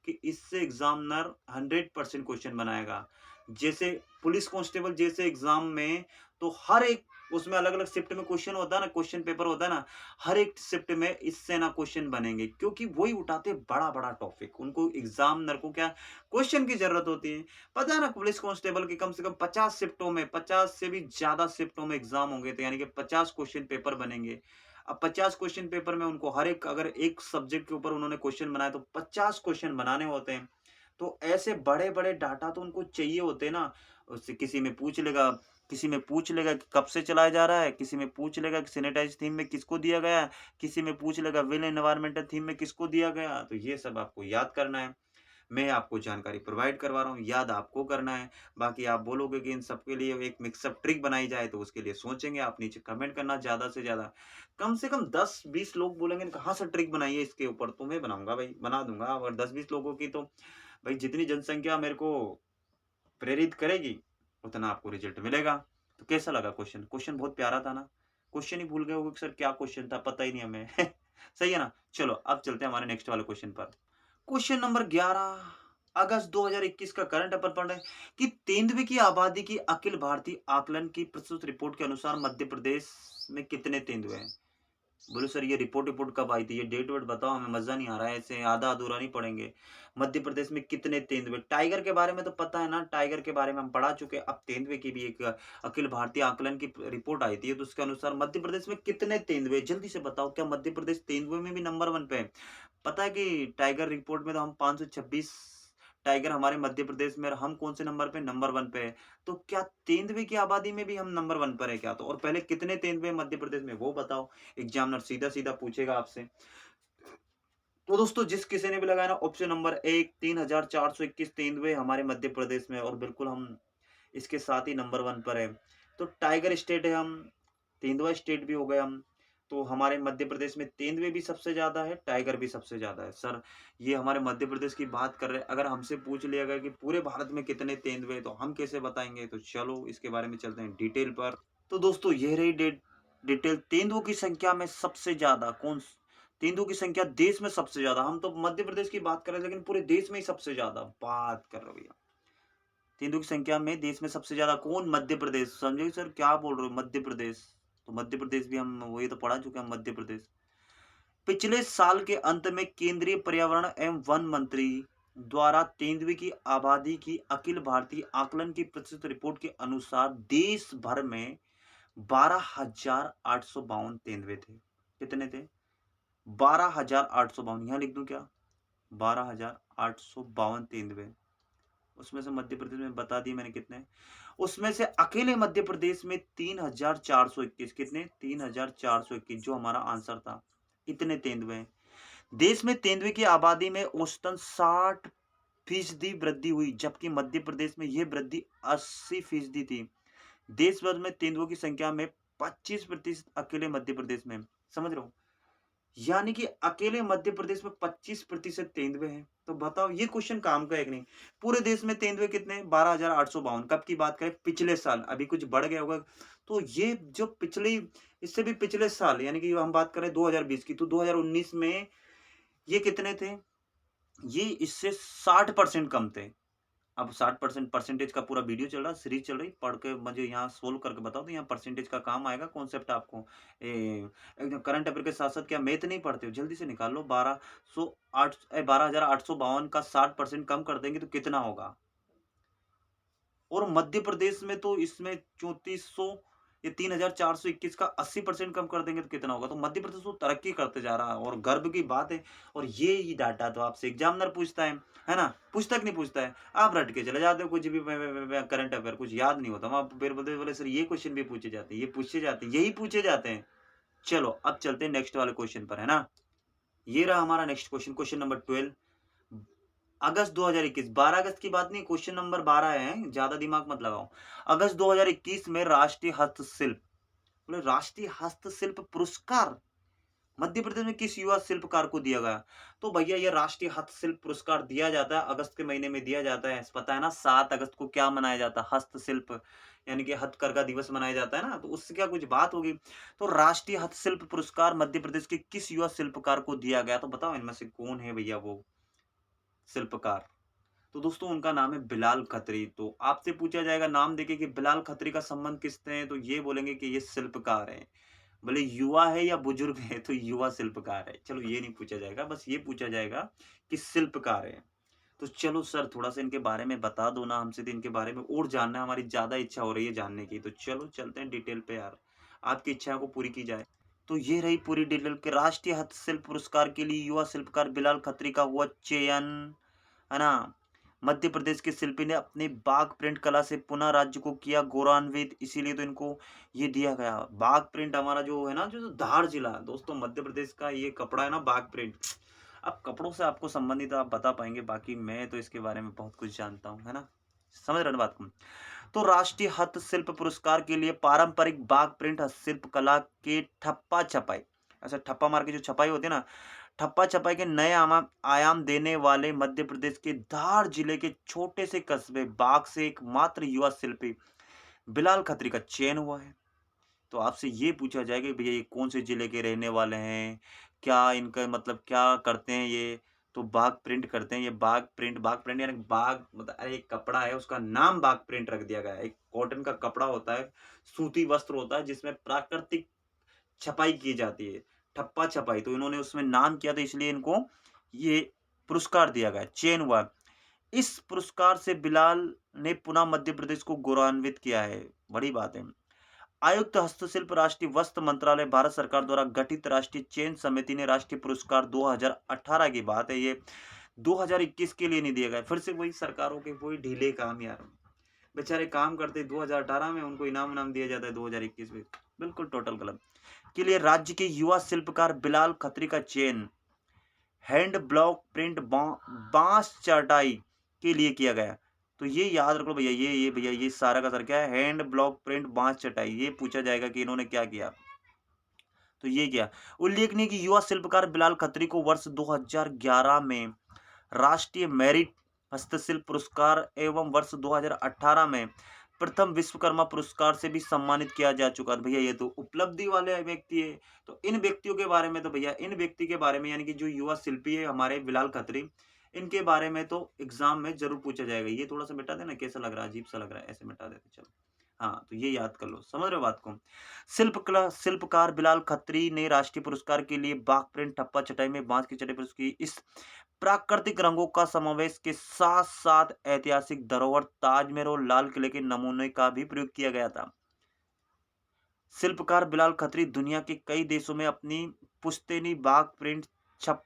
कि इससे एग्जामिनर 100% क्वेश्चन बनाएगा। जैसे पुलिस कांस्टेबल जैसे एग्जाम में तो हर एक उसमें अलग-अलग शिफ्ट में क्वेश्चन होता है ना, क्वेश्चन पेपर होता है ना, हर एक शिफ्ट में इससे ना क्वेश्चन बनेंगे क्योंकि वही उठाते हैं बड़ा-बड़ा टॉपिक। उनको एग्जामिनर को क्या क्वेश्चन की ज़रूरत होती है। पता है ना पुलिस कांस्टेबल की कम से कम 50 शिफ्टों में 50 से भी ज़्यादा शिफ्टों में एग्जाम होंगे तो यानी कि 50 क्वेश्चन पेपर बनेंगे। अब 50 क्वेश्चन पेपर में उनको हर एक अगर एक सब्जेक्ट के ऊपर उन्होंने क्वेश्चन बनाए तो 50 क्वेश्चन बनाने होते हैं। तो ऐसे बड़े-बड़े डाटा तो उनको चाहिए होते हैं ना, उससे किसी में पूछ लेगा कि कब से चलाया जा रहा है, किसी में पूछ लेगा कि सैनिटाइज थीम में किसको दिया गया है, किसी में पूछ लेगा विल एनवायरमेंटल थीम में किसको दिया गया। तो ये सब आपको याद करना है। मैं आपको जानकारी प्रोवाइड करवा रहा हूँ, याद आपको करना है। बाकी आप बोलोगे कि इन सब के लिए एक मिक्सअप ट्रिक बनाई जाए तो उसके लिए सोचेंगे आप, नीचे कमेंट करना ज़्यादा से ज़्यादा। कम से कम 10-20 लोग बोलेंगे कहाँ से ट्रिक बनाई है इसके ऊपर, तो मैं बनाऊँगा भाई, बना दूँगा। अगर 10-20 लोगों की तो भाई जितनी जनसंख्या मेरे को प्रेरित करेगी, उतना आपको रिजल्ट मिलेगा। तो कैसा लगा क्वेश्चन? क्वेश्चन बहुत प्यारा था ना? क्वेश्चन ही भूल गए होगे कि सर क्या क्वेश्चन था, पता ही नहीं हमें। सही है ना? चलो अब चलते हैं हमारे नेक्स्ट वाले क्वेश्चन पर। क्वेश्चन नंबर 11 अगस्त 2021 का करंट अफेयर पढ़ रहे हैं कि तेंदुए की आबादी की अखिल भारतीय आकलन की प्रस्तुत रिपोर्ट के अनुसार मध्य प्रदेश में कितने तेंदुए हैं? बोले सर ये रिपोर्ट रिपोर्ट कब आई थी? ये डेट वेट बताओ, हमें मज़ा नहीं आ रहा है, ऐसे आधा-अधूरा नहीं पढ़ेंगे। मध्य प्रदेश में कितने तेंदुए? टाइगर के बारे में तो पता है ना, टाइगर के बारे में हम पढ़ा चुके हैं। अब तेंदुए की भी एक अखिल भारतीय आकलन की रिपोर्ट आई थी, तो उसके अनुसार मध्य प्रदेश में कितने तेंदुए? जल्दी से बताओ, क्या मध्य प्रदेश तेंदुए में भी नंबर 1 पे है? पता है कि टाइगर रिपोर्ट में तो हम 526 टाइगर हमारे मध्य प्रदेश में, और हम कौन से नंबर पे? नंबर 1 पे है। तो क्या तेंदुए की आबादी में भी हम नंबर 1 पर है क्या? तो और पहले कितने तेंदुए मध्य प्रदेश में वो बताओ? एग्जामिनर सीधा-सीधा पूछेगा आपसे। तो दोस्तों जिस किसी ने भी लगाया ना ऑप्शन नंबर 1 3421 तेंदुए हमारे मध्य प्रदेश में, और बिल्कुल हम इसके साथ ही नंबर 1 पर है। तो टाइगर स्टेट है हम, तेंदुआ स्टेट भी हो गए हम। तो हमारे मध्य प्रदेश में तेंदुए भी सबसे ज़्यादा है, टाइगर भी सबसे ज़्यादा है। सर ये हमारे मध्य प्रदेश की बात कर रहे हैं, अगर हमसे पूछ लिया गया कि पूरे भारत में कितने तेंदुए हैं, तो हम कैसे बताएँगे? तो चलो इसके बारे में चलते हैं डिटेल पर। तो दोस्तों ये रही डिटेल तेंदुओं की संख्या में सबसे ज़्यादा तेंदुओं की संख्या देश में सबसे ज़्यादा, हम तो मध्य प्रदेश की बात कर रहे हैं लेकिन पूरे देश में ही सबसे ज़्यादा बात कर रहे हो भैया। तेंदुओं की संख्या में देश में सबसे ज़्यादा कौन? मध्य प्रदेश। समझे सर क्या बोल रहे हो? मध्य प्रदेश। तो मध्य प्रदेश भी हम वही तो पढ़ा चुके हैं, मध्य प्रदेश। पिछले साल के अंत में केंद्रीय पर्यावरण एवं वन मंत्री द्वारा तेंदुए की आबादी की अखिल भारतीय आकलन की प्रस्तुत रिपोर्ट के अनुसार देश भर में 12,852 तेंदुए थे। कितने थे? 12,852। यहाँ लिख दूं क्या? 12,852 तेंदुए। उसमें से मध्य प्रदेश में बता दिए मैंने कितने। उसमें से अकेले मध्य प्रदेश में 3,421, कितने? 3,421 जो हमारा आंसर था। इतने तेंदुए हैं। देश में तेंदुए की आबादी में औसतन 60% वृद्धि हुई, जबकि मध्य प्रदेश में यह वृद्धि 80% थी। देश भर में तेंदुओं की संख्या में 25% अकेले मध्य प्रदेश में। समझ रहे हो? यानी कि अकेले मध्य प्रदेश में 25% तेंदुए हैं। तो बताओ ये क्वेश्चन काम का है कि नहीं? पूरे देश में तेंदुए कितने? 12,852। कब की बात करें? पिछले साल। अभी कुछ बढ़ गया होगा। तो ये जो पिछली इससे भी पिछले साल यानी कि हम बात करें 2020 की, तो 2019 में ये कितने थे? ये इससे 60% कम थे। अब 60% परसेंटेज का पूरा वीडियो चल रहा है, सीरीज़ चल रही, पढ़ के मुझे यहाँ सोल्व करके बताओ तो यहाँ परसेंटेज का काम आएगा कॉन्सेप्ट आपको। एकदम करंट अफेयर के साथ-साथ क्या मैथ नहीं पढ़ते हो? जल्दी से निकाल लो 12,852 का 60% कम कर देंगे तो कितना होगा? और मध्य प्रदेश में तो इसमें 3400 ये 3,421 का 80% कम कर देंगे तो कितना होगा? तो मध्य प्रदेश तो तरक्की करते जा रहा है और गर्व की बात है। और ये ही डाटा तो आपसे एग्जामिनर पूछता है ना? पूछता है कि नहीं पूछता है? आप रट के चले जाते हो कुछ भी करंट अफेयर कुछ याद नहीं होता। आप फिर बोले सर ये क्वेश्चन भी पूछे जाते हैं, ये पूछे जाते हैं, यही पूछे जाते हैं। चलो अब चलते हैं नेक्स्ट वाले क्वेश्चन पर, है ना? ये रहा हमारा नेक्स्ट क्वेश्चन, क्वेश्चन नंबर 12 अगस्त 2021, 12 अगस्त की बात नहीं, क्वेश्चन नंबर 12 है, ज्यादा दिमाग मत लगाओ। अगस्त 2021 में राष्ट्रीय हस्तशिल्प बोले राष्ट्रीय हस्तशिल्प पुरस्कार मध्य प्रदेश में किस युवा शिल्पकार को दिया गया? तो भैया ये राष्ट्रीय हस्तशिल्प पुरस्कार दिया जाता है अगस्त के महीने में दिया जाता है। पता है ना 7 अगस्त को क्या मनाया जाता है? हस्तशिल्प यानी कि हथकरघा दिवस मनाया जाता है ना, तो उससे क्या कुछ बात होगी? तो राष्ट्रीय हस्तशिल्प पुरस्कार मध्य प्रदेश के किस युवा शिल्पकार को दिया गया? तो बताओ इनमें से कौन है भैया वो शिल्पकार? तो दोस्तों उनका नाम है बिलाल खत्री। तो आपसे पूछा जाएगा नाम देके कि बिलाल खत्री का संबंध किससे है, तो ये बोलेंगे कि ये शिल्पकार हैं। भले युवा है या बुजुर्ग है तो युवा शिल्पकार है। चलो ये नहीं पूछा जाएगा, बस ये पूछा जाएगा कि शिल्पकार है। तो चलो सर थोड़ा-सा इनके बारे में बता दो ना, हमसे तो इनके बारे में और जानना है, हमारी ज़्यादा इच्छा हो रही है जानने की। तो चलो चलते हैं डिटेल पे यार, आपकी इच्छाओं को पूरी की जाए। तो ये रही पूरी डिटेल कि राष्ट्रीय हस्तशिल्प पुरस्कार के लिए युवा शिल्पकार बिलाल खत्री का हुआ चयन, है ना? मध्य प्रदेश के शिल्पी ने अपनी बाघ प्रिंट कला से पुनः राज्य को किया गौरवान्वित, इसीलिए तो इनको ये दिया गया। बाघ प्रिंट हमारा जो है ना, जो धार जिला दोस्तों मध्य प्रदेश का ये कपड़ा है ना बाघ प्रिंट। अब कपड़ों से आपको संबंधित आप बता पाएँगे, बाकी मैं तो इसके बारे में बहुत कुछ जानता हूँ, है ना? समझ रहे हो ना बात को? तो राष्ट्रीय हस्तशिल्प पुरस्कार के लिए पारंपरिक बाघ प्रिंट हस्तशिल्प कला के ठप्पा छपाई, ऐसा ठप्पा मार के जो छपाई होती है ना, ठप्पा छपाई के नए आयाम देने वाले मध्य प्रदेश के धार जिले के छोटे से कस्बे बाघ से एकमात्र युवा शिल्पी बिलाल खत्री का चयन हुआ है। तो आपसे ये पूछा जाएगा कि भैया ये कौन से जिले के रहने वाले हैं? क्या इनका मतलब क्या करते हैं ये? तो बाघ प्रिंट करते हैं। ये बाघ प्रिंट यानी बाघ मतलब अरे एक कपड़ा है उसका नाम बाघ प्रिंट रख दिया गया है। एक कॉटन का कपड़ा होता है, सूती वस्त्र होता है जिसमें प्राकृतिक छपाई की जाती है, ठप्पा छपाई। तो इन्होंने उसमें नाम किया तो इसलिए इनको ये पुरस्कार दिया गया, चयन हुआ। इस पुरस्कार से बिलाल ने पुनः मध्य प्रदेश को गौरवान्वित किया है। बड़ी बात है। आयुक्त हस्तशिल्प राष्ट्रीय वस्त्र मंत्रालय भारत सरकार द्वारा गठित राष्ट्रीय चयन समिति ने राष्ट्रीय पुरस्कार 2018 की बात है ये 2021 के लिए नहीं दिया गया। फिर से वही सरकारों के वही ढीले काम यार, बेचारे काम करते 2018 में उनको इनाम दिया जाता है 2021 में। बिल्कुल टोटल गलत। के लिए राज्य के युवा शिल्पकार बिलाल खत्री का चयन हैंड ब्लॉक प्रिंट बांस चटाई के लिए किया गया। तो ये याद रख लो भैया, ये भैया ये सारा का सारा क्या है, हैंड ब्लॉक प्रिंट बांस चटाई। ये पूछा जाएगा कि इन्होंने क्या किया, तो ये क्या उल्लेखनीय कि युवा शिल्पकार बिलाल खत्री को वर्ष 2011 में राष्ट्रीय मेरिट हस्तशिल्प पुरस्कार एवं वर्ष 2018 में प्रथम विश्वकर्मा पुरस्कार से भी सम्मानित किया जा चुका है। भैया ये तो उपलब्धि वाले व्यक्ति है। तो इन व्यक्तियों के बारे में तो भैया इन व्यक्ति के बारे में यानी कि जो युवा शिल्पी है हमारे बिलाल खत्री, इनके बारे में तो एग्जाम में जरूर पूछा जाएगा। ये थोड़ा सा मिटा देना, कैसा लग रहा है, अजीब सा लग रहा है, ऐसे मिटा देते चलो। हाँ तो ये याद कर लो, समझ रहे हो बात को। शिल्पकार बिलाल खत्री ने राष्ट्रीय पुरस्कार के लिए बाघ प्रिंट ठप्पा चटाई में बांस की चटाई पर उसकी इस प्राकृतिक रंगों का समावेश के साथ साथ ऐतिहासिक धरोहर ताजमहल और लाल किले के नमूने का भी प्रयोग किया गया था। शिल्पकार बिलाल खत्री दुनिया के कई देशों में अपनी पुश्तैनी बाघ प्रिंट छप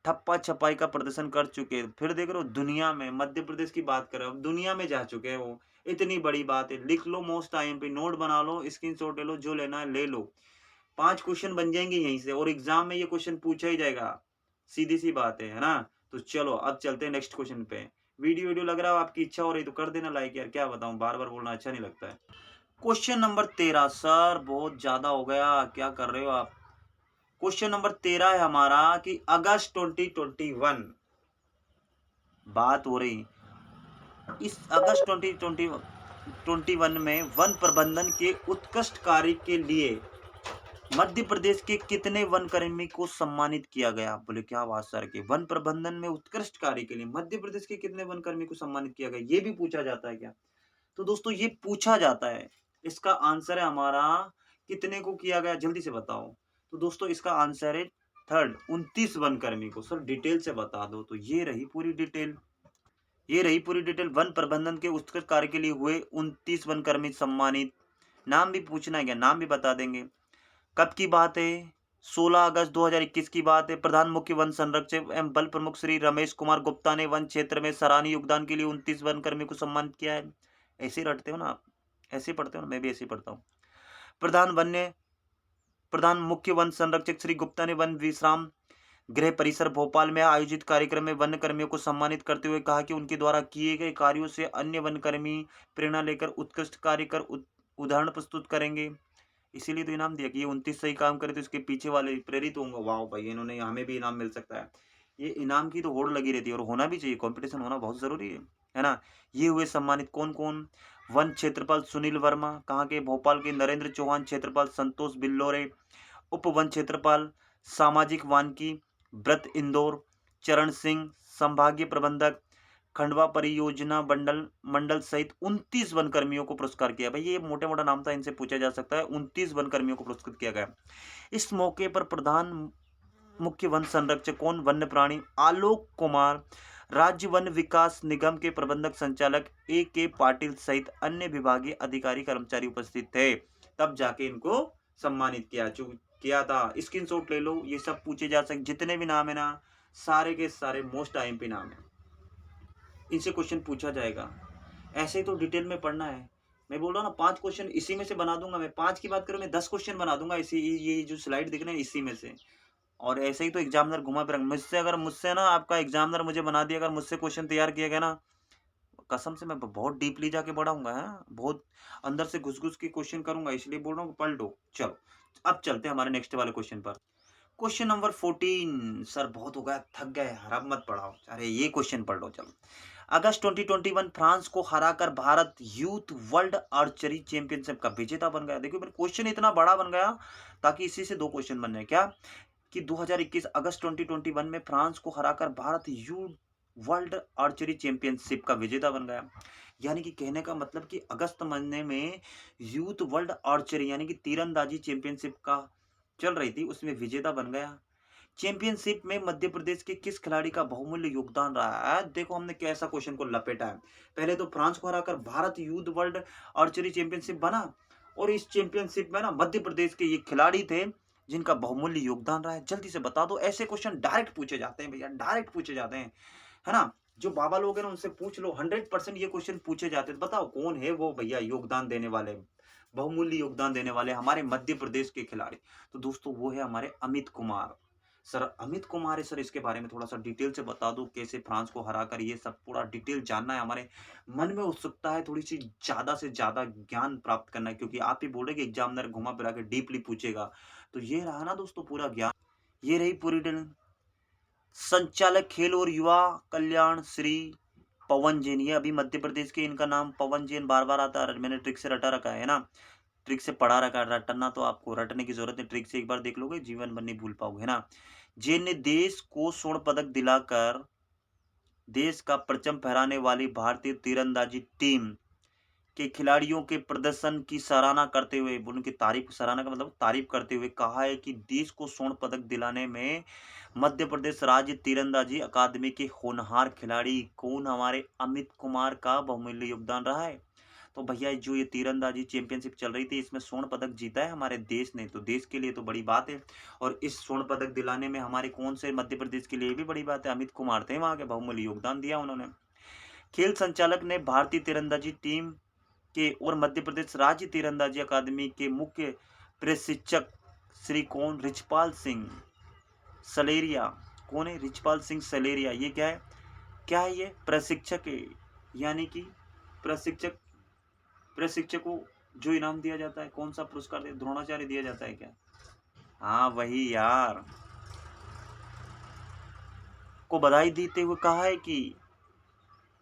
ठप्पा छपाई का प्रदर्शन कर चुके हैं। फिर देख रहे हो दुनिया में, मध्य प्रदेश की बात करें अब दुनिया में जा चुके हैं वो। इतनी बड़ी बात है, लिख लो मोस्ट टाइम पे, नोट बना लो, स्क्रीनशॉट ले लो, जो लेना है ले लो। 5 क्वेश्चन बन जाएंगे यहीं से और एग्जाम में ये क्वेश्चन पूछा ही जाएगा। सीधी सी बात है ना? तो चलो अब चलते हैं नेक्स्ट क्वेश्चन पे। वीडियो लग रहा है आपकी इच्छा हो रही तो कर देना लाइक यार, क्या बताऊं, बार-बार बोलना अच्छा नहीं लगता है। क्वेश्चन नंबर 13 सर बहुत ज्यादा हो गया, क्या कर रहे हो आप? क्वेश्चन नंबर 13 है हमारा कि अगस्त 2021 बात हो रही, इस अगस्त 2021 में वन प्रबंधन के उत्कृष्ट कार्य के लिए मध्य प्रदेश के कितने वन कर्मी को सम्मानित किया गया? बोले क्या बात सर के वन प्रबंधन में उत्कृष्ट कार्य के लिए मध्य प्रदेश के कितने वन कर्मी को सम्मानित किया गया, ये भी पूछा जाता है क्या? तो दोस्तों ये पूछा जाता है। इसका आंसर है हमारा कितने को किया गया, जल्दी से बताओ। तो दोस्तों इसका आंसर है थर्ड 29 वन कर्मी को। सर डिटेल से बता दो। तो ये रही पूरी डिटेल, ये रही पूरी डिटेल। वन प्रबंधन के उत्कृष्ट कार्य के लिए हुए 29 वन कर्मी सम्मानित। नाम भी पूछना है क्या? नाम भी बता देंगे। कब की बात है? 16 अगस्त 2021 की बात है। प्रधान मुख्य वन संरक्षक एवं बल प्रमुख श्री रमेश कुमार गुप्ता ने वन क्षेत्र में सराहनीय योगदान के लिए 29 वन कर्मी को सम्मानित किया है। ऐसे ही रटते हो ना आप, ऐसे ही पढ़ते हो ना, मैं भी ऐसे ही पढ़ता हूँ। प्रधान मुख्य वन संरक्षक श्री गुप्ता ने वन विश्राम गृह परिसर भोपाल में आयोजित कार्यक्रम में वन कर्मियों को सम्मानित करते हुए कहा कि उनके द्वारा किए गए कार्यों से अन्य वन कर्मी प्रेरणा लेकर उत्कृष्ट कार्य कर उदाहरण प्रस्तुत करेंगे। इसीलिए तो इनाम दिया कि ये 29 सही काम करे तो इसके पीछे वाले प्रेरित होंगे। वाह भाई इन्होंने, हमें भी इनाम मिल सकता है। ये इनाम की तो होड़ लगी रहती है और होना भी चाहिए, कंपटीशन होना बहुत जरूरी है ना। ये हुए सम्मानित कौन कौन? वन क्षेत्रपाल सुनील वर्मा, कहाँ के? भोपाल के। नरेंद्र चौहान क्षेत्रपाल, संतोष बिल्लोरे उप वन क्षेत्रपाल, सामाजिक वानिकी ब्रत इंदौर, चरण सिंह संभागीय प्रबंधक, खंडवा परियोजना मंडल मंडल सहित 29 वन कर्मियों को पुरस्कार किया। भाई ये मोटा-मोटा नाम था, इनसे पूछा जा सकता है। 29 वन कर्मियों को पुरस्कृत किया गया। इस मौके पर प्रधान मुख्य वन संरक्षक कौन? वन्य प्राणी आलोक कुमार, राज्य वन विकास निगम के प्रबंधक संचालक A.K. पाटिल सहित अन्य विभागीय अधिकारी कर्मचारी उपस्थित थे। तब जाके इनको सम्मानित किया था। स्क्रीनशॉट ले लो, ये सब पूछे जा सकते, जितने भी नाम है ना, सारे के सारे मोस्ट आईएमपी नाम है, इनसे क्वेश्चन पूछा जाएगा। ऐसे ही तो डिटेल में पढ़ना है। मैं बोल रहा हूँ ना, 5 क्वेश्चन इसी में से बना दूंगा मैं। 5 की बात करूँ, मैं 10 क्वेश्चन बना दूंगा इसी, ये जो स्लाइड दिख रहे हैं इसी में से। और ऐसे ही तो एग्जामिनर घुमा फिरा मुझसे ना आपका एग्जामिनर मुझे बना दिया, अगर मुझसे क्वेश्चन तैयार किया गया ना, कसम से मैं बहुत डीपली जाके पढ़ाऊंगा। है बहुत अंदर से घुस घुस के क्वेश्चन करूंगा, इसलिए बोल रहा हूँ पढ़ लो। चलो अब चलते हैं हमारे नेक्स्ट वाले क्वेश्चन पर। Question number 14। सर बहुत हो गया, थक गए, अब मत पढ़ाओ। अरे ये क्वेश्चन पढ़ लो चलो। अगस्त 2021 फ्रांस को हराकर Bharat youth world archery championship का विजेता बन गया। देखो मेरा क्वेश्चन इतना बड़ा बन गया ताकि इसी से 2 क्वेश्चन बन जाए। क्या कि 2021 अगस्त 2021 में फ्रांस को हराकर Bharat youth world archery championship का विजेता बन गया। यानी कि कहने का मतलब कि अगस्त महीने में यूथ वर्ल्ड आर्चरी यानी कि तीरंदाजी चैंपियनशिप का चल रही थी, उसमें विजेता बन गया। चैंपियनशिप में मध्य प्रदेश के किस खिलाड़ी का बहुमूल्य योगदान रहा है? देखो हमने कैसा क्वेश्चन को लपेटा है। पहले तो फ्रांस को हराकर Bharat youth world archery championship बना, और इस चैंपियनशिप में ना मध्य प्रदेश के ये खिलाड़ी थे जिनका बहुमूल्य योगदान रहा है। जल्दी से बता दो। ऐसे क्वेश्चन डायरेक्ट पूछे जाते हैं भैया, डायरेक्ट पूछे जाते हैं, है ना। जो बाबा लोग हैं ना उनसे पूछ लो, 100% ये क्वेश्चन पूछे जाते हैं। बताओ कौन है वो भैया योगदान देने वाले, बहुमूल्य योगदान देने वाले हमारे मध्य प्रदेश के खिलाड़ी? तो दोस्तों वो है हमारे अमित कुमार। सर अमित कुमार है सर, इसके बारे में थोड़ा सा डिटेल से बता दो, कैसे फ्रांस को हराकर, ये सब पूरा डिटेल जानना है। हमारे मन में उत्सुकता है थोड़ी सी, ज्यादा से ज्यादा ज्ञान प्राप्त करना है, क्योंकि आप ही बोल रहे कि एग्जामिनर घुमा फिरा के डीपली पूछेगा। तो ये रहा ना दोस्तों पूरा ज्ञान, ये रही पूरी डिटेल। संचालक खेल और युवा कल्याण श्री पवन जैन, ये अभी मध्य प्रदेश के, इनका नाम पवन जैन बार बार आता है, मैंने ट्रिक से रटा रखा है ना, ट्रिक से पढ़ा रखा है। रटना तो आपको रटने की जरूरत है, ट्रिक से एक बार देख लोगे जीवन भर नहीं भूल पाओगे, है ना। जैन ने देश को स्वर्ण पदक दिलाकर देश का परचम फहराने वाली भारतीय तीरंदाजी टीम के खिलाड़ियों के प्रदर्शन की सराहना करते हुए, उनकी तारीफ, सराहना का मतलब तारीफ करते हुए कहा है कि देश को स्वर्ण पदक दिलाने में मध्य प्रदेश राज्य तीरंदाजी अकादमी के होनहार खिलाड़ी कौन? हमारे अमित कुमार का बहुमूल्य योगदान रहा है। तो भैया जो ये तीरंदाजी चैंपियनशिप चल रही थी, इसमें स्वर्ण पदक जीता है हमारे देश ने, तो देश के लिए तो बड़ी बात है। और इस स्वर्ण पदक दिलाने में हमारे कौन से मध्य प्रदेश के लिए भी बड़ी बात है, अमित कुमार थे वहां के, बहुमूल्य योगदान दिया उन्होंने। खेल संचालक ने भारतीय तीरंदाजी टीम के और मध्य प्रदेश राज्य तीरंदाजी अकादमी के मुख्य प्रशिक्षक श्री कौन? रिचपाल सिंह सलेरिया। कौन है? रिचपाल सिंह सलेरिया। ये क्या है ये? प्रशिक्षक है, यानी कि प्रशिक्षक, प्रशिक्षक को जो इनाम दिया जाता है, कौन सा पुरस्कार द्रोणाचार्य दिया जाता है क्या? हाँ वही यार, को बधाई देते हुए कहा है कि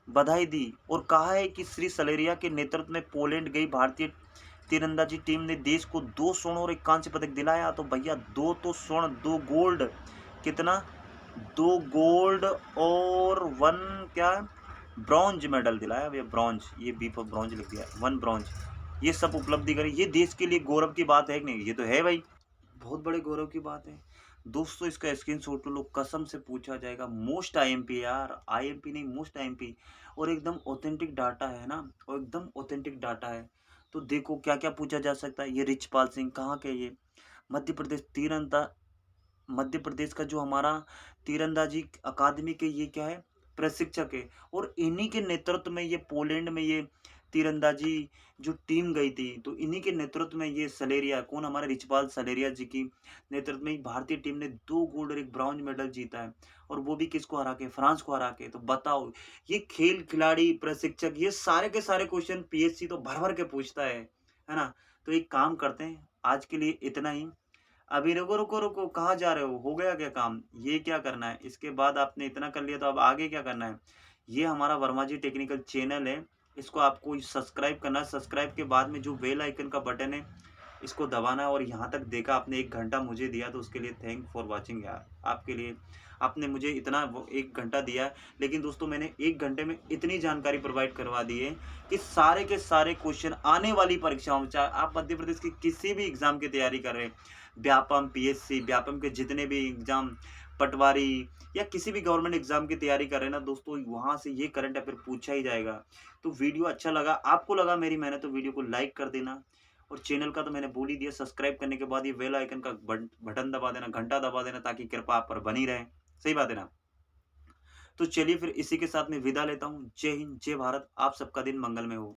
बधाई दी और कहा है कि श्री सलेरिया के नेतृत्व में पोलैंड गई भारतीय तीरंदाजी टीम ने देश को 2 स्वर्ण और 1 कांस्य पदक दिलाया। तो भैया 2 तो स्वर्ण, 2 गोल्ड, कितना? 2 गोल्ड और 1 क्या ब्रॉन्ज मेडल दिलाया भैया, ब्रॉन्ज, ये बी पर ब्रॉन्ज लिख दिया, 1 ब्रॉन्ज। ये सब उपलब्धि करी, ये देश के लिए गौरव की बात है कि नहीं? ये तो है भाई, बहुत बड़े गौरव की बात है दोस्तों। इसका स्क्रीनशॉट लो, कसम से पूछा जाएगा। मोस्ट आईएमपी यार, आईएमपी नहीं मोस्ट आईएमपी, और एकदम ऑथेंटिक डाटा है ना, और एकदम ऑथेंटिक डाटा है। तो देखो क्या क्या पूछा जा सकता है। ये रिचपाल सिंह कहाँ के? ये मध्य प्रदेश मध्य प्रदेश का जो हमारा तीरंदाजी अकादमी के ये क्या है? प्रशिक्षक है। और इन्हीं के नेतृत्व में ये पोलैंड में ये तीरंदाजी जो टीम गई थी, तो इन्हीं के नेतृत्व में ये सलेरिया, कौन? हमारे रिचपाल सलेरिया जी की नेतृत्व में भारतीय टीम ने 2 गोल्ड और 1 ब्रॉन्ज मेडल जीता है। और वो भी किसको हरा के? फ्रांस को हरा के। तो बताओ, ये खेल खिलाड़ी, प्रशिक्षक, ये सारे के सारे क्वेश्चन पीएससी तो भर भर के पूछता है ना। तो एक काम करते हैं, आज के लिए इतना ही। अभी रुको रुको रुको, कहाँ जा रहे हो? गया क्या काम? ये क्या करना है इसके बाद? आपने इतना कर लिया तो अब आगे क्या करना है? ये हमारा वर्मा जी टेक्निकल चैनल है, इसको आपको सब्सक्राइब करना है। सब्सक्राइब के बाद में जो बेल आइकन का बटन है इसको दबाना है और यहाँ तक देखा आपने 1 घंटा मुझे दिया तो उसके लिए थैंक फॉर वॉचिंग यार। आपके लिए आपने मुझे इतना वो 1 घंटा दिया है, लेकिन दोस्तों मैंने 1 घंटे में इतनी जानकारी प्रोवाइड करवा दी है कि सारे के सारे क्वेश्चन आने वाली परीक्षाओं में, चाहे आप मध्य प्रदेश की किसी भी एग्ज़ाम की तैयारी कर रहे हैं, व्यापम, पीएससी, व्यापम के जितने भी एग्ज़ाम, पटवारी या किसी भी गवर्नमेंट एग्ज़ाम की तैयारी कर रहे हैं ना दोस्तों, वहाँ से ये करंट अफ़ेयर पूछा ही जाएगा। तो वीडियो अच्छा लगा, आपको लगा मेरी मेहनत तो वीडियो को लाइक कर देना और चैनल का तो मैंने बोल ही दिया, सब्सक्राइब करने के बाद ये बेल आइकन का बटन दबा देना, घंटा दबा देना ताकि कृपा आप पर बनी रहे। सही बात है ना? तो चलिए फिर इसी के साथ मैं विदा लेता हूँ। जय हिंद, जय भारत। आप सबका दिन मंगलमय हो।